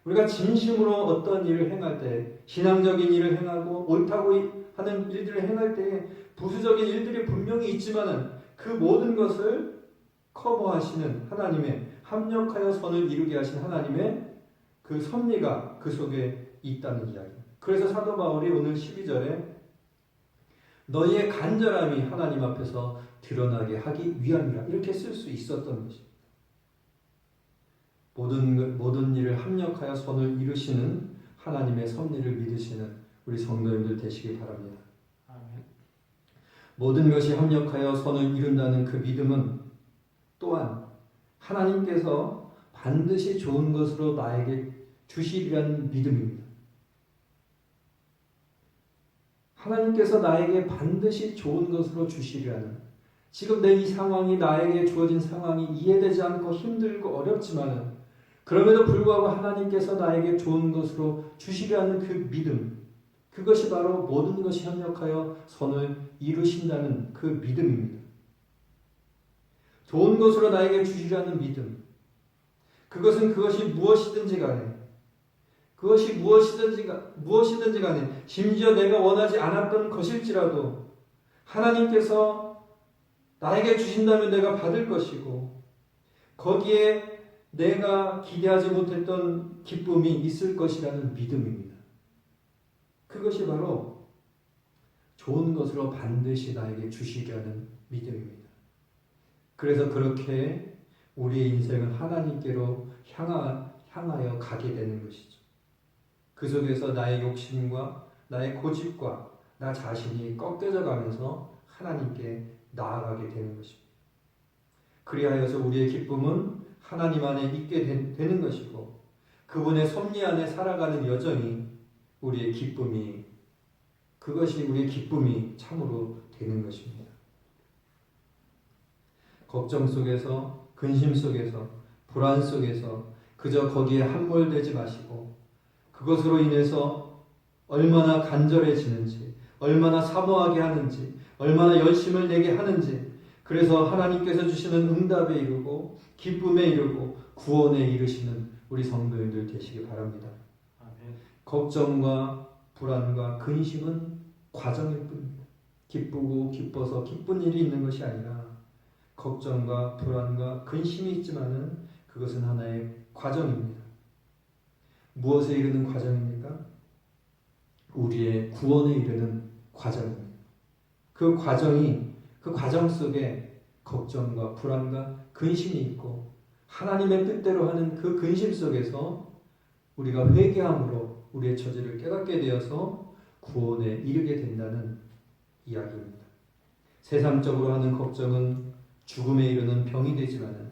우리가 진심으로 어떤 일을 행할 때 신앙적인 일을 행하고 옳다고 하는 일들을 행할 때에 부수적인 일들이 분명히 있지만은 그 모든 것을 커버하시는 하나님의 합력하여 선을 이루게 하신 하나님의 그 섭리가 그 속에 있다는 이야기입니다. 그래서 사도 바울이 오늘 12절에 너희의 간절함이 하나님 앞에서 드러나게 하기 위함이라 이렇게 쓸 수 있었던 것입니다. 모든 일을 합력하여 선을 이루시는 하나님의 섭리를 믿으시는 우리 성도님들 되시기 바랍니다. 아멘. 모든 것이 합력하여 선을 이룬다는 그 믿음은 또한 하나님께서 반드시 좋은 것으로 나에게 주시리라는 믿음입니다. 하나님께서 나에게 반드시 좋은 것으로 주시리라는, 지금 내 이 상황이 나에게 주어진 상황이 이해되지 않고 힘들고 어렵지만은 그럼에도 불구하고 하나님께서 나에게 좋은 것으로 주시리라는 그 믿음, 그것이 바로 모든 것이 협력하여 선을 이루신다는 그 믿음입니다. 좋은 것으로 나에게 주시리라는 믿음, 그것이 무엇이든지 간에 심지어 내가 원하지 않았던 것일지라도 하나님께서 나에게 주신다면 내가 받을 것이고 거기에 내가 기대하지 못했던 기쁨이 있을 것이라는 믿음입니다. 그것이 바로 좋은 것으로 반드시 나에게 주시려는 믿음입니다. 그래서 그렇게 우리의 인생은 하나님께로 향하여 가게 되는 것이죠. 그 속에서 나의 욕심과 나의 고집과 나 자신이 꺾여져 가면서 하나님께 나아가게 되는 것입니다. 그리하여서 우리의 기쁨은 하나님 안에 있게 되는 것이고 그분의 섭리 안에 살아가는 여정이 그것이 우리의 기쁨이 참으로 되는 것입니다. 걱정 속에서, 근심 속에서, 불안 속에서 그저 거기에 함몰되지 마시고 그것으로 인해서 얼마나 간절해지는지, 얼마나 사모하게 하는지, 얼마나 열심을 내게 하는지, 그래서 하나님께서 주시는 응답에 이르고 기쁨에 이르고 구원에 이르시는 우리 성도님들 되시기 바랍니다. 아멘. 걱정과 불안과 근심은 과정일 뿐입니다. 기쁘고 기뻐서 기쁜 일이 있는 것이 아니라 걱정과 불안과 근심이 있지만은 그것은 하나의 과정입니다. 무엇에 이르는 과정입니까? 우리의 구원에 이르는 과정입니다. 그 과정 속에 걱정과 불안과 근심이 있고 하나님의 뜻대로 하는 그 근심 속에서 우리가 회개함으로 우리의 처지를 깨닫게 되어서 구원에 이르게 된다는 이야기입니다. 세상적으로 하는 걱정은 죽음에 이르는 병이 되지만은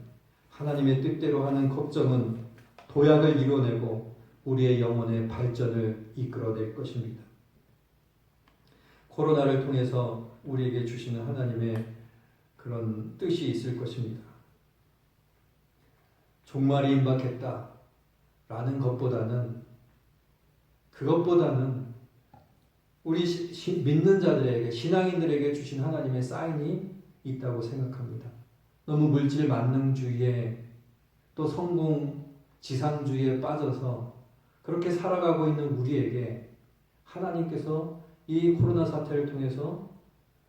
하나님의 뜻대로 하는 걱정은 도약을 이뤄내고 우리의 영혼의 발전을 이끌어낼 것입니다. 코로나를 통해서 우리에게 주시는 하나님의 그런 뜻이 있을 것입니다. 종말이 임박했다라는 그것보다는 우리 믿는 자들에게, 신앙인들에게 주신 하나님의 사인이 있다고 생각합니다. 너무 물질 만능주의에 또 성공 지상주의에 빠져서 그렇게 살아가고 있는 우리에게 하나님께서 이 코로나 사태를 통해서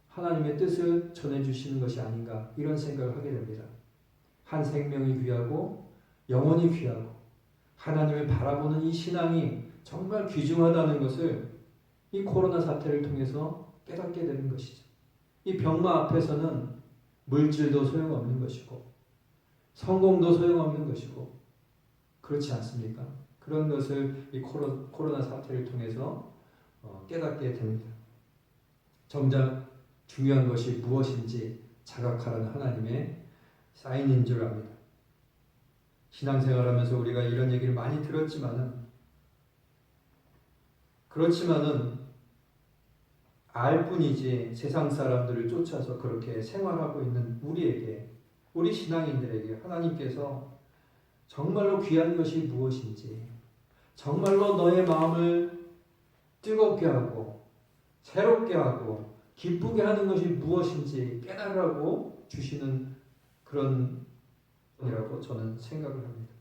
하나님의 뜻을 전해주시는 것이 아닌가, 이런 생각을 하게 됩니다. 한 생명이 귀하고 영혼이 귀하고 하나님을 바라보는 이 신앙이 정말 귀중하다는 것을 이 코로나 사태를 통해서 깨닫게 되는 것이죠. 이 병마 앞에서는 물질도 소용없는 것이고 성공도 소용없는 것이고, 그렇지 않습니까? 그런 것을 이 코로나 사태를 통해서 깨닫게 됩니다. 정작 중요한 것이 무엇인지 자각하라는 하나님의 사인인 줄 압니다. 신앙생활하면서 우리가 이런 얘기를 많이 그렇지만은 알 뿐이지 세상 사람들을 쫓아서 그렇게 생활하고 있는 우리에게, 우리 신앙인들에게 하나님께서 정말로 귀한 것이 무엇인지, 정말로 너의 마음을 뜨겁게 하고 새롭게 하고 기쁘게 하는 것이 무엇인지 깨달으라고 주시는 그런 이라고 저는 생각을 합니다.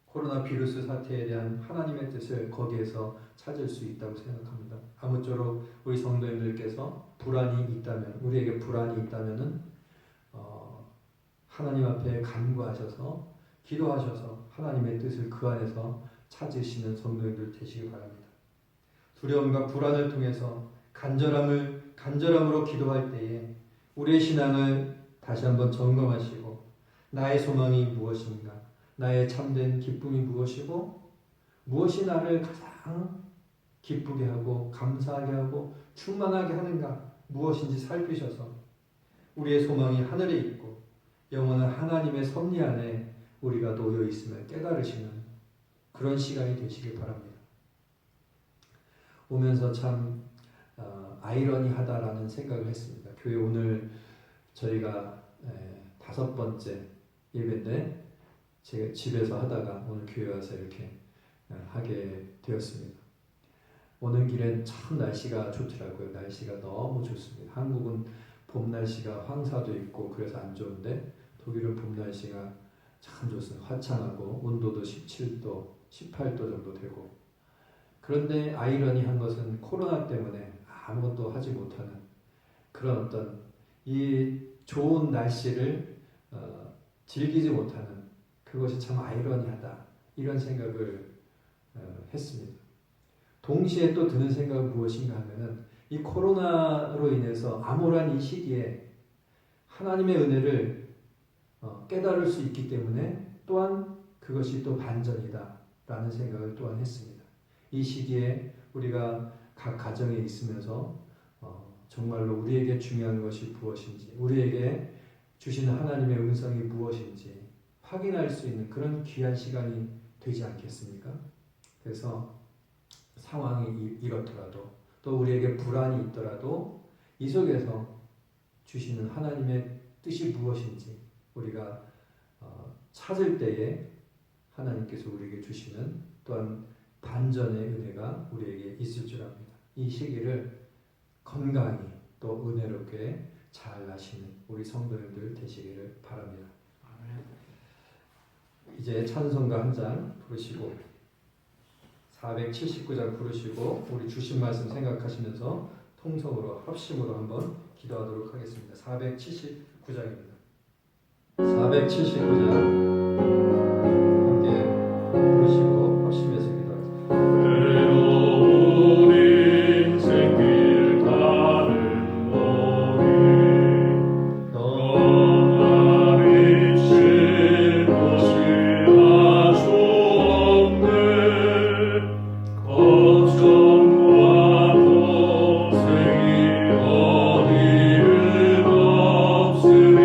코로나 바이러스 사태에 대한 하나님의 뜻을 거기에서 찾을 수 있다고 생각합니다. 아무쪼록 우리 성도님들께서 불안이 있다면, 우리에게 불안이 있다면은 하나님 앞에 간구하셔서 기도하셔서 하나님의 뜻을 그 안에서 찾으시는 성도님들 되시기 바랍니다. 두려움과 불안을 통해서 간절함으로 기도할 때에 우리의 신앙을 다시 한번 점검하시고, 나의 소망이 무엇인가, 나의 참된 기쁨이 무엇이고, 무엇이 나를 가장 기쁘게 하고 감사하게 하고 충만하게 하는가, 무엇인지 살피셔서 우리의 소망이 하늘에 있고 영원한 하나님의 섭리 안에 우리가 놓여 있음을 깨달으시는 그런 시간이 되시길 바랍니다. 오면서 참 아이러니하다라는 생각을 했습니다. 교회 오늘 저희가 5번째 예배인데 제가 집에서 하다가 오늘 교회 와서 이렇게 하게 되었습니다. 오는 길엔 참 날씨가 좋더라고요. 날씨가 너무 좋습니다. 한국은 봄 날씨가 황사도 있고 그래서 안 좋은데 독일은 봄 날씨가 참 좋습니다. 화창하고 온도도 17도, 18도 정도 되고, 그런데 아이러니한 것은 코로나 때문에 아무것도 하지 못하는 그런 어떤 이 좋은 날씨를 즐기지 못하는 그것이 참 아이러니하다, 이런 생각을 했습니다. 동시에 또 드는 생각은 무엇인가 하면은 이 코로나로 인해서 암울한 이 시기에 하나님의 은혜를 깨달을 수 있기 때문에 또한 그것이 또 반전이다 라는 생각을 또한 했습니다. 이 시기에 우리가 각 가정에 있으면서 정말로 우리에게 중요한 것이 무엇인지, 우리에게 주시는 하나님의 음성이 무엇인지 확인할 수 있는 그런 귀한 시간이 되지 않겠습니까? 그래서 상황이 이렇더라도 또 우리에게 불안이 있더라도 이 속에서 주시는 하나님의 뜻이 무엇인지 우리가 찾을 때에 하나님께서 우리에게 주시는 또한 반전의 은혜가 우리에게 있을 줄 압니다. 이 시기를 건강히 또 은혜롭게 잘 나시는 우리 성도님들 되시기를 바랍니다. 이제 찬송가 한 장 부르시고 479장 부르시고 우리 주신 말씀 생각하시면서 통성으로 합심으로 한번 기도하도록 하겠습니다. 479장입니다. 479장 함께 부르시고 합심해서 기도하겠습니다. 외로운 인생길 가는 우리 너만 잊힐 것이 아주 없네. 걱정과 고생이 어디를 없으니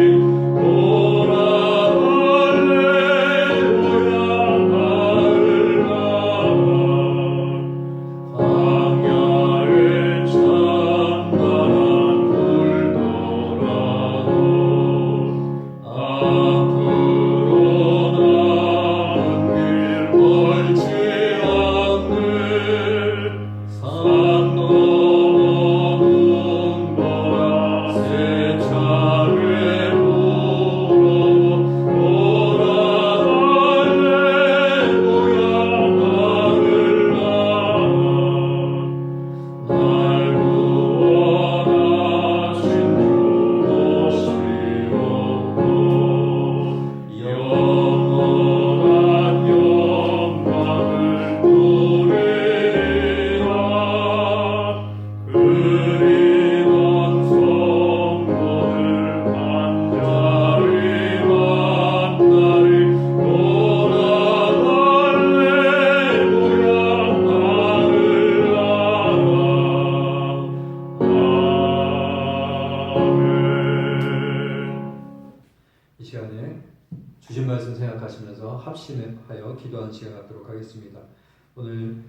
합심하여 기도하는 시간 갖도록 하겠습니다. 오늘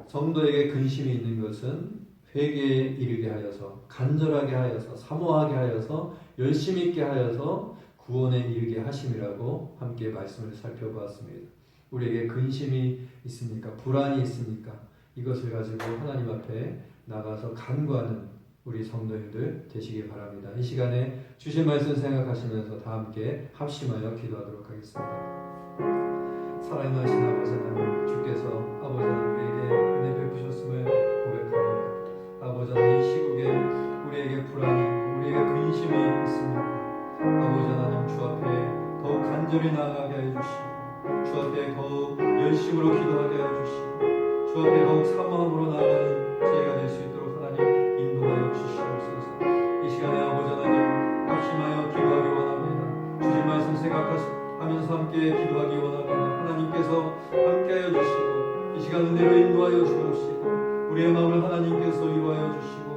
성도에게 근심이 있는 것은 회개에 이르게 하여서, 간절하게 하여서, 사모하게 하여서, 열심히 있게 하여서 구원에 이르게 하심이라고 함께 말씀을 살펴보았습니다. 우리에게 근심이 있습니까? 불안이 있습니까? 이것을 가지고 하나님 앞에 나가서 간구하는 우리 성도님들 되시기 바랍니다. 이 시간에 주신 말씀 생각하시면서 다 함께 합심하여 기도하도록 하겠습니다. 사랑하신 아버지 하나님, 주께서 아버지 하나님 우리에게 은혜 베푸셨음을 고백합니다. 아버지 하나님, 이 시국에 우리에게 불안이 있고 우리에게 근심이 있습니다. 아버지 하나님, 주 앞에 더욱 간절히 나아가게 해주시고, 주 앞에 더욱 열심으로 기도하게 해주시고, 주 앞에 더욱 사모함으로 나아가는 저희가 될 수 있도록 하나님 인도하여 주시옵소서. 이 시간에 아버지 하나님 합심하여 기도하기 원합니다. 주신 말씀 생각하면서 함께 기도하기 원합니다. 하나님께서 함께하여 주시고 이 시간 은혜로 인도하여 주옵시고 우리의 마음을 하나님께서 이루하여 주시고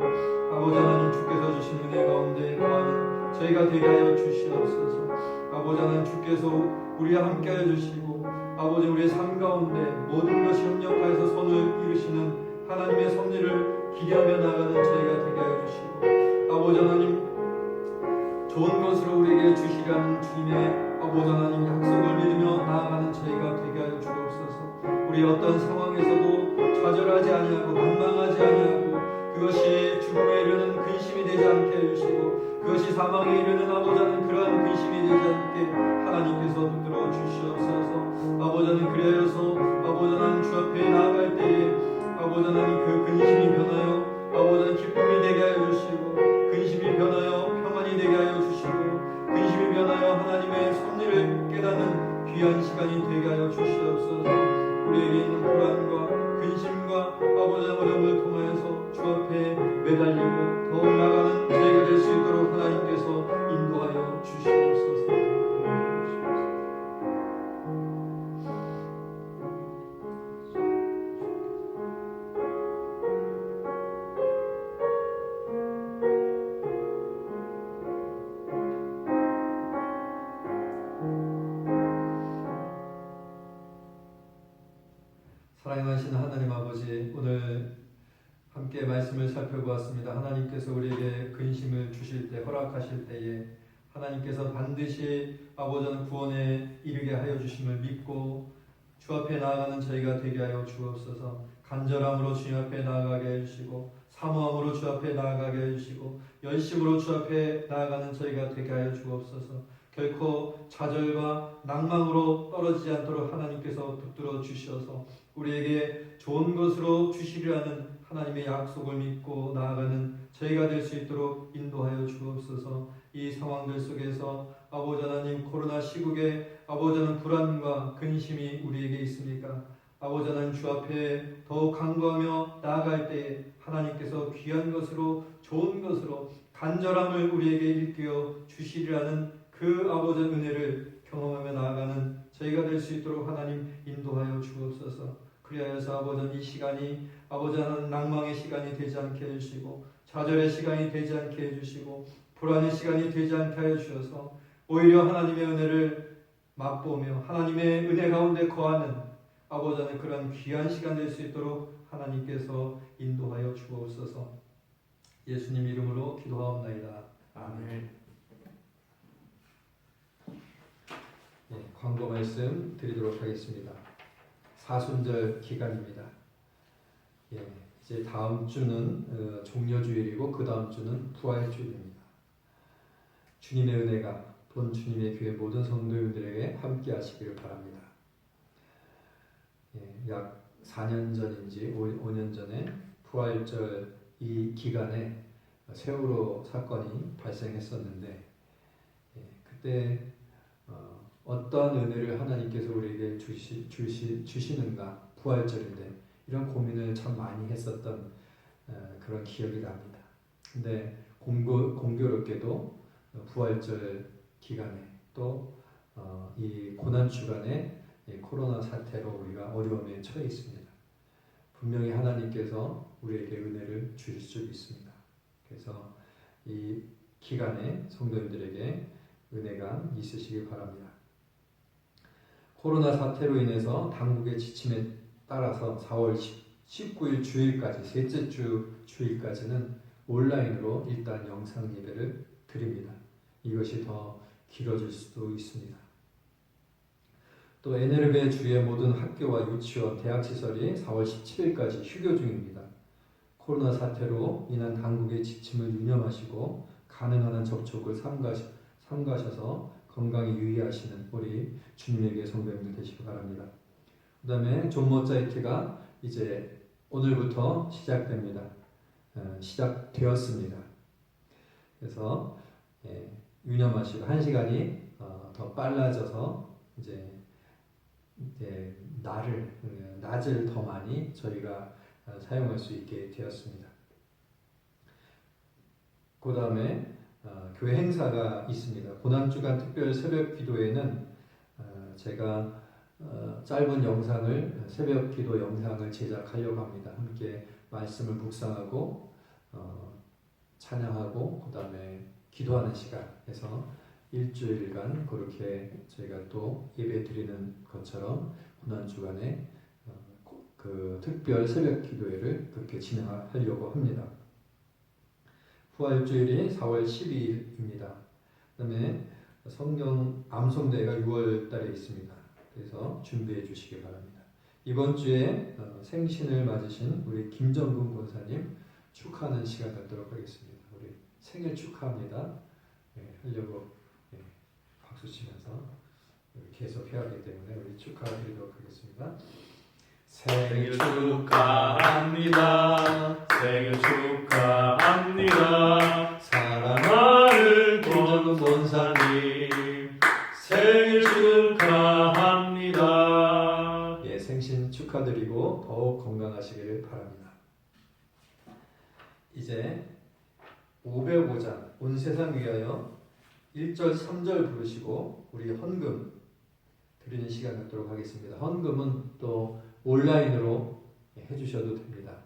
아버지 하나님, 주께서 주신 은혜 가운데 거하는 저희가 되게 하여 주시옵소서. 아버지 하나님, 주께서 우리와 함께하여 주시고 아버지 우리의 삶 가운데 모든 것이 협력하여서 선을 이루시는 하나님의 섭리를 기대하며 나아가는 저희가 되게 하여 주시고 아버지 하나님, 좋은 것으로 우리에게 주시라는 주님의 아버지 하나님 약속을 믿으며 나아가는 저희가 되게 하여 주옵소서. 우리 어떤 상황에서도 좌절하지 아니하고 망망하지 아니하고 그것이 죽음에 이르는 근심이 되지 않게 해주시고 그것이 사망에 이르는 아버지 하나님 그러한 근심이 되지 않게 하나님께서 붙들어 주시옵소서. 아버지 하나님, 그리하여서 아버지 하나님 주 앞에 나아갈 때에 아버지 하나님 그 근심이 변하여 아버지 하나님 기쁨이 되게 하여 주시고 근심이 변하여 평안이 되게 하여 주시고 근심이 변하여 하나님의 섭리를 깨닫는 귀한 시간이 되게 하여 주시옵소서. 우리에게 있는 불안과 근심과 아버지 어려움을 통하여서 주 앞에 매달리고 더욱 나가는 저희가 될 수 있도록 하나님께서 인도하여 주시옵소서. 사랑하신 하나님 아버지, 오늘 함께 말씀을 살펴보았습니다. 하나님께서 우리에게 근심을 주실 때, 허락하실 때에 하나님께서 반드시 아버지는 구원에 이르게 하여 주심을 믿고 주 앞에 나아가는 저희가 되게 하여 주옵소서. 간절함으로 주님 앞에 나아가게 해주시고 사모함으로 주 앞에 나아가게 해주시고 열심으로 주 앞에 나아가는 저희가 되게 하여 주옵소서. 결코 좌절과 낭망으로 떨어지지 않도록 하나님께서 붙들어 주셔서 우리에게 좋은 것으로 주시리라는 하나님의 약속을 믿고 나아가는 저희가 될 수 있도록 인도하여 주옵소서. 이 상황들 속에서 아버지 하나님, 코로나 시국에 아버지 하나님 불안과 근심이 우리에게 있습니까? 아버지 하나님, 주 앞에 더욱 간구하며 나아갈 때 하나님께서 귀한 것으로 좋은 것으로 간절함을 우리에게 일깨워 주시리라는 그 아버지의 은혜를 경험하며 나아가는 저희가 될 수 있도록 하나님 인도하여 주옵소서. 그리하여서 아버지 이 시간이 아버지 하나님 낭망의 시간이 되지 않게 해주시고 좌절의 시간이 되지 않게 해주시고 불안의 시간이 되지 않게 하여 주셔서 오히려 하나님의 은혜를 맛보며 하나님의 은혜 가운데 거하는 아버지 하나님 그런 귀한 시간 될 수 있도록 하나님께서 인도하여 주옵소서. 예수님 이름으로 기도하옵나이다. 아멘. 네, 광고 말씀 드리도록 하겠습니다. 사순절 기간입니다. 예, 이제 다음 주는 종려주일이고 그 다음 주는 부활주일입니다. 주님의 은혜가 본 주님의 교회 모든 성도님들에게 함께 하시기를 바랍니다. 예, 약 4년 전인지 5년 전에 부활절 이 기간에 세월호 사건이 발생했었는데 그때 어떠한 은혜를 하나님께서 우리에게 주시는가, 부활절인데 이런 고민을 참 많이 했었던 그런 기억이 납니다. 근데 공교롭게도 부활절 기간에 또 이 고난 주간에 코로나 사태로 우리가 어려움에 처해 있습니다. 분명히 하나님께서 우리에게 은혜를 주실 수 있습니다. 그래서 이 기간에 성도님들에게 은혜가 있으시길 바랍니다. 코로나 사태로 인해서 당국의 지침에 따라서 4월 19일 주일까지, 셋째 주 주일까지는 온라인으로 일단 영상 예배를 드립니다. 이것이 더 길어질 수도 있습니다. 또 NLB 주의 모든 학교와 유치원, 대학시설이 4월 17일까지 휴교 중입니다. 코로나 사태로 인한 당국의 지침을 유념하시고 가능한 한 접촉을 삼가셔서 건강에 유의하시는 우리 주님에게 성도님들 되시기 바랍니다. 그 다음에 존 모차이트가 이제 오늘부터 시작됩니다. 시작되었습니다. 그래서 유념하시고 1시간이 더 빨라져서 이제 낮을 더 많이 저희가 사용할 수 있게 되었습니다. 그 다음에 교회 행사가 있습니다. 고난주간 특별 새벽 기도회는 제가 짧은 영상을, 새벽 기도 영상을 제작하려고 합니다. 함께 말씀을 묵상하고 찬양하고 그 다음에 기도하는 시간에서 일주일간 그렇게 저희가 또 예배 드리는 것처럼 고난주간에 그 특별 새벽 기도회를 그렇게 진행하려고 합니다. 부활주일이 4월 12일입니다. 그 다음에 성경 암송대회가 6월 달에 있습니다. 그래서 준비해 주시기 바랍니다. 이번 주에 생신을 맞으신 우리 김정근 권사님 축하하는 시간 갖도록 하겠습니다. 우리 생일 축하합니다. 하려고 박수 치면서 계속 해야 하기 때문에 우리 축하드리도록 하겠습니다. 생일 축하합니다. 생일 축하합니다. 사랑하는 김정근 권사님 생일 축하합니다. 생신 축하드리고 더욱 건강하시기를 바랍니다. 이제 505장 온 세상 위하여 1절 3절 부르시고 우리 헌금 드리는 시간 갖도록 하겠습니다. 헌금은 또 온라인으로 해주셔도 됩니다.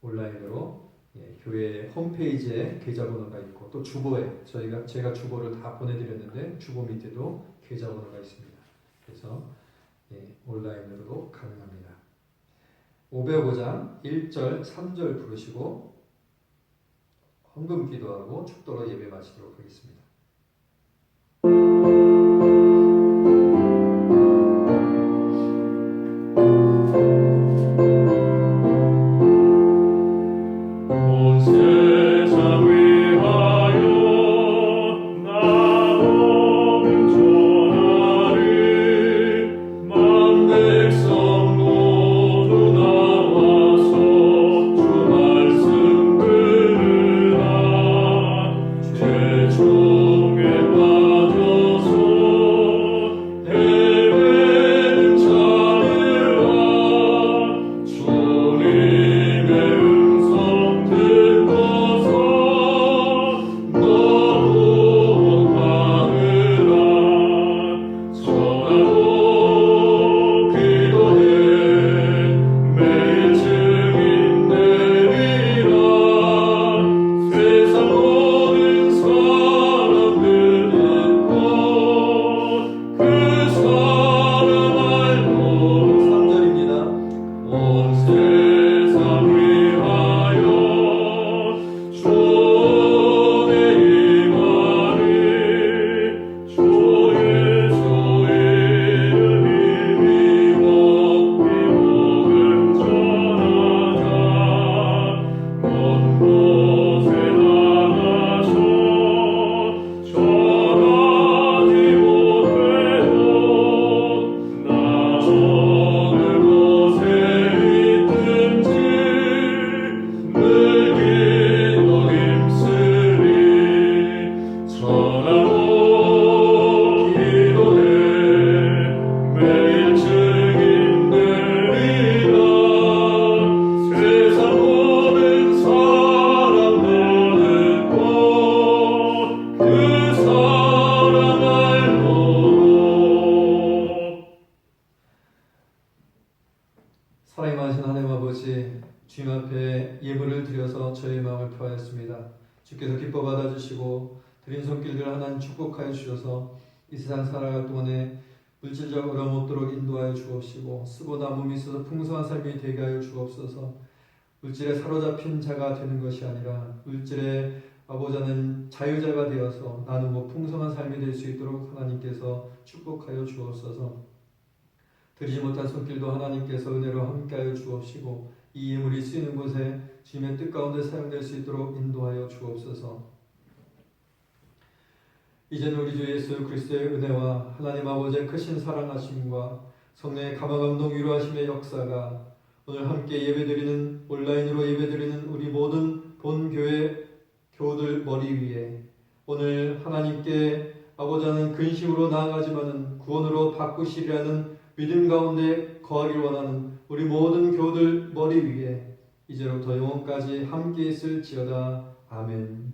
온라인으로 교회 홈페이지에 계좌번호가 있고 또 주보에 제가 주보를 다 보내드렸는데 주보 밑에도 계좌번호가 있습니다. 그래서 온라인으로도 가능합니다. 505장 1절 3절 부르시고 헌금 기도하고 축도로 예배 마치도록 하겠습니다. 주님 앞에 예물을 드려서 저희 마음을 표하였습니다. 주께서 기뻐 받아주시고 드린 손길들 하나님 축복하여 주셔서 이 세상 살아갈 동안에 물질적 어려움 없도록 인도하여 주옵시고 쓰고 남음이 있어서 풍성한 삶이 되게 하여 주옵소서. 물질에 사로잡힌 자가 되는 것이 아니라 물질에 아버지는 자유자가 되어서 나누고 풍성한 삶이 될 수 있도록 하나님께서 축복하여 주옵소서. 드리지 못한 손길도 하나님께서 은혜로 함께하여 주옵시고 이 예물이 쓰이는 곳에 주님의 뜻 가운데 사용될 수 있도록 인도하여 주옵소서. 이제는 우리 주 예수 그리스도의 은혜와 하나님 아버지의 크신 사랑하심과 성령의 감화감동 위로하심의 역사가 오늘 함께 예배드리는 온라인으로 예배드리는 우리 모든 본교회 교우들 머리 위에 오늘 하나님께 아버지 하는 근심으로 나아가지만은 구원으로 바꾸시리라는 믿음 가운데 거하길 원하는 우리 모든 교우들 머리 위에 이제로부터 영원까지 함께 있을지어다. 아멘.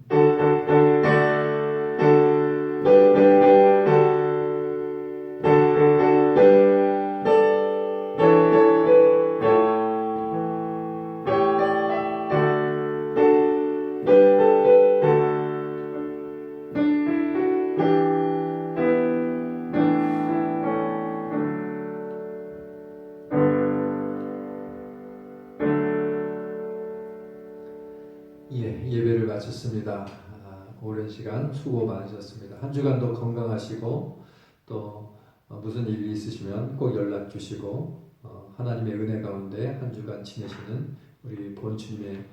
예배를 마쳤습니다. 오랜 시간 수고 많으셨습니다. 한 주간도 건강하시고 또 무슨 일이 있으시면 꼭 연락 주시고 하나님의 은혜 가운데 한 주간 지내시는 우리 본주님의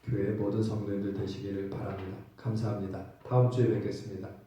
교회 모든 성도님들 되시기를 바랍니다. 감사합니다. 다음 주에 뵙겠습니다.